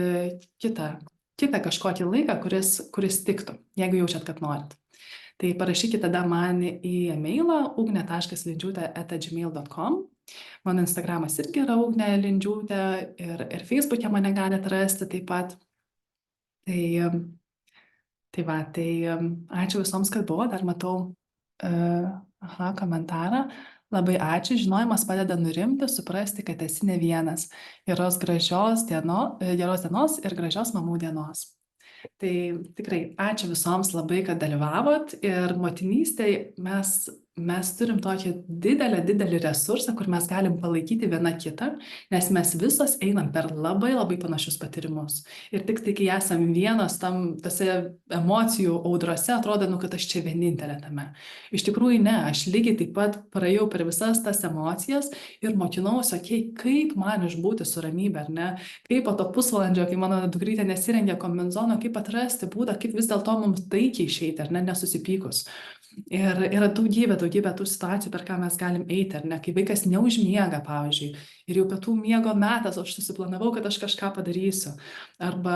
kitą kažkokį laiką, kuris tiktų, jeigu jaučiat, kad norit. Tai parašykit tada man į e-mailą ugne.lindžiūtė@gmail.com. Mano Instagramas irgi yra Ugnė Lindžiūtė ir Facebook'e mane galite rasti taip pat. Tai ačiū visoms, kad buvo, dar matau komentarą. Labai ačiū, žinojimas padeda nurimti, suprasti, kad esi ne vienas. Geros dienos ir gražios mamų dienos. Tai tikrai ačiū visoms labai, kad dalyvavot ir motinystėje mes turim tokį didelį resursą, kur mes galim palaikyti viena kitą, nes mes visos einam per labai panašius patyrimus. Ir tik tai, kai esam vienos tose emocijų audrose, atrodo, kad aš čia vienintelė tame. Iš tikrųjų ne, aš lygiai taip pat praėjau per visas tas emocijas ir mokinausi, kaip man išbūti su ramybė, ar ne? Kaip po to pusvalandžio, kai mano dukrytė nesirengė kombinezono, kaip atrasti būdą, kaip vis dėlto mums taikiai išeiti, ar ne, nesusipykus. Ir yra daugybė tų situacijų, per ką mes galim eiti, ar ne, kai vaikas neužmiega, pavyzdžiui, ir jau pietų miego metas, aš susiplanavau, kad aš kažką padarysiu, arba,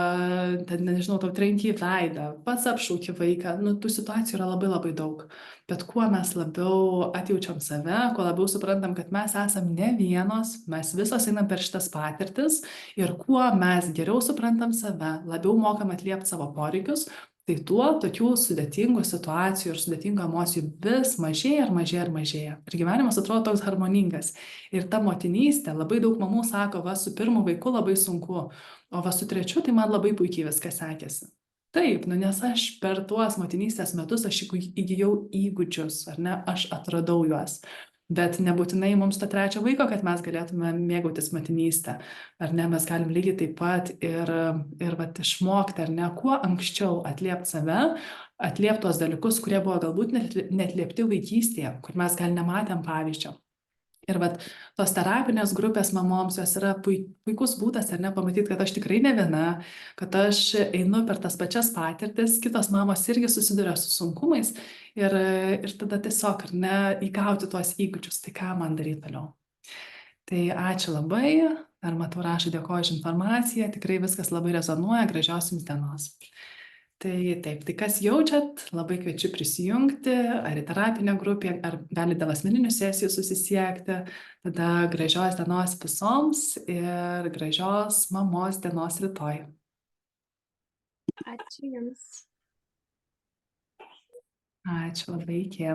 nežinau, tau trenki į veidą, pats apšauki vaiką, tų situacijų yra labai daug, bet kuo mes labiau atjaučiam save, kuo labiau suprantam, kad mes esam ne vienos, mes visos einam per šitas patirtis, ir kuo mes geriau suprantam save, labiau mokam atliepti savo poreikius, tai tuo tokių sudėtingų situacijų ir sudėtingų emocijų vis mažėja ir mažėja. Ir gyvenimas atrodo toks harmoningas. Ir ta motinystė, labai daug mamų sako, su pirmu vaiku labai sunku, o su trečiu tai man labai puikiai viskas sekėsi. Taip, nes aš per tuos motinystės metus aš įgijau įgūdžius, ar ne, aš atradau juos. Bet nebūtinai mums to trečio vaiko, kad mes galėtume mėgautis motinystę. Ar ne, mes galim lygiai taip pat ir išmokti, ar ne, kuo anksčiau atliepti save, atliepti tuos dalykus, kurie buvo galbūt netliepti vaikystėje, kur mes gal nematėm pavyzdžio. Ir tos terapinės grupės mamoms, jos yra puikus būdas, ar ne, pamatyti, kad aš tikrai ne viena, kad aš einu per tas pačias patirtis, kitos mamos irgi susiduria su sunkumais ir tada tiesiog, ar ne, įgauti tuos įgūdžius, tai ką man daryti toliau. Tai ačiū labai, dar matau rašo, dėkoju už informaciją, tikrai viskas labai rezonuoja, gražios jums dienos. Tai taip, tai kas jaučiat, labai kviečiu prisijungti, ar į terapinę grupę, ar gali dėl asmeninių sesijų susisiekti. Tada gražios dienos visoms ir gražios mamos dienos rytoj. Ačiū Jums. Ačiū labai, iki.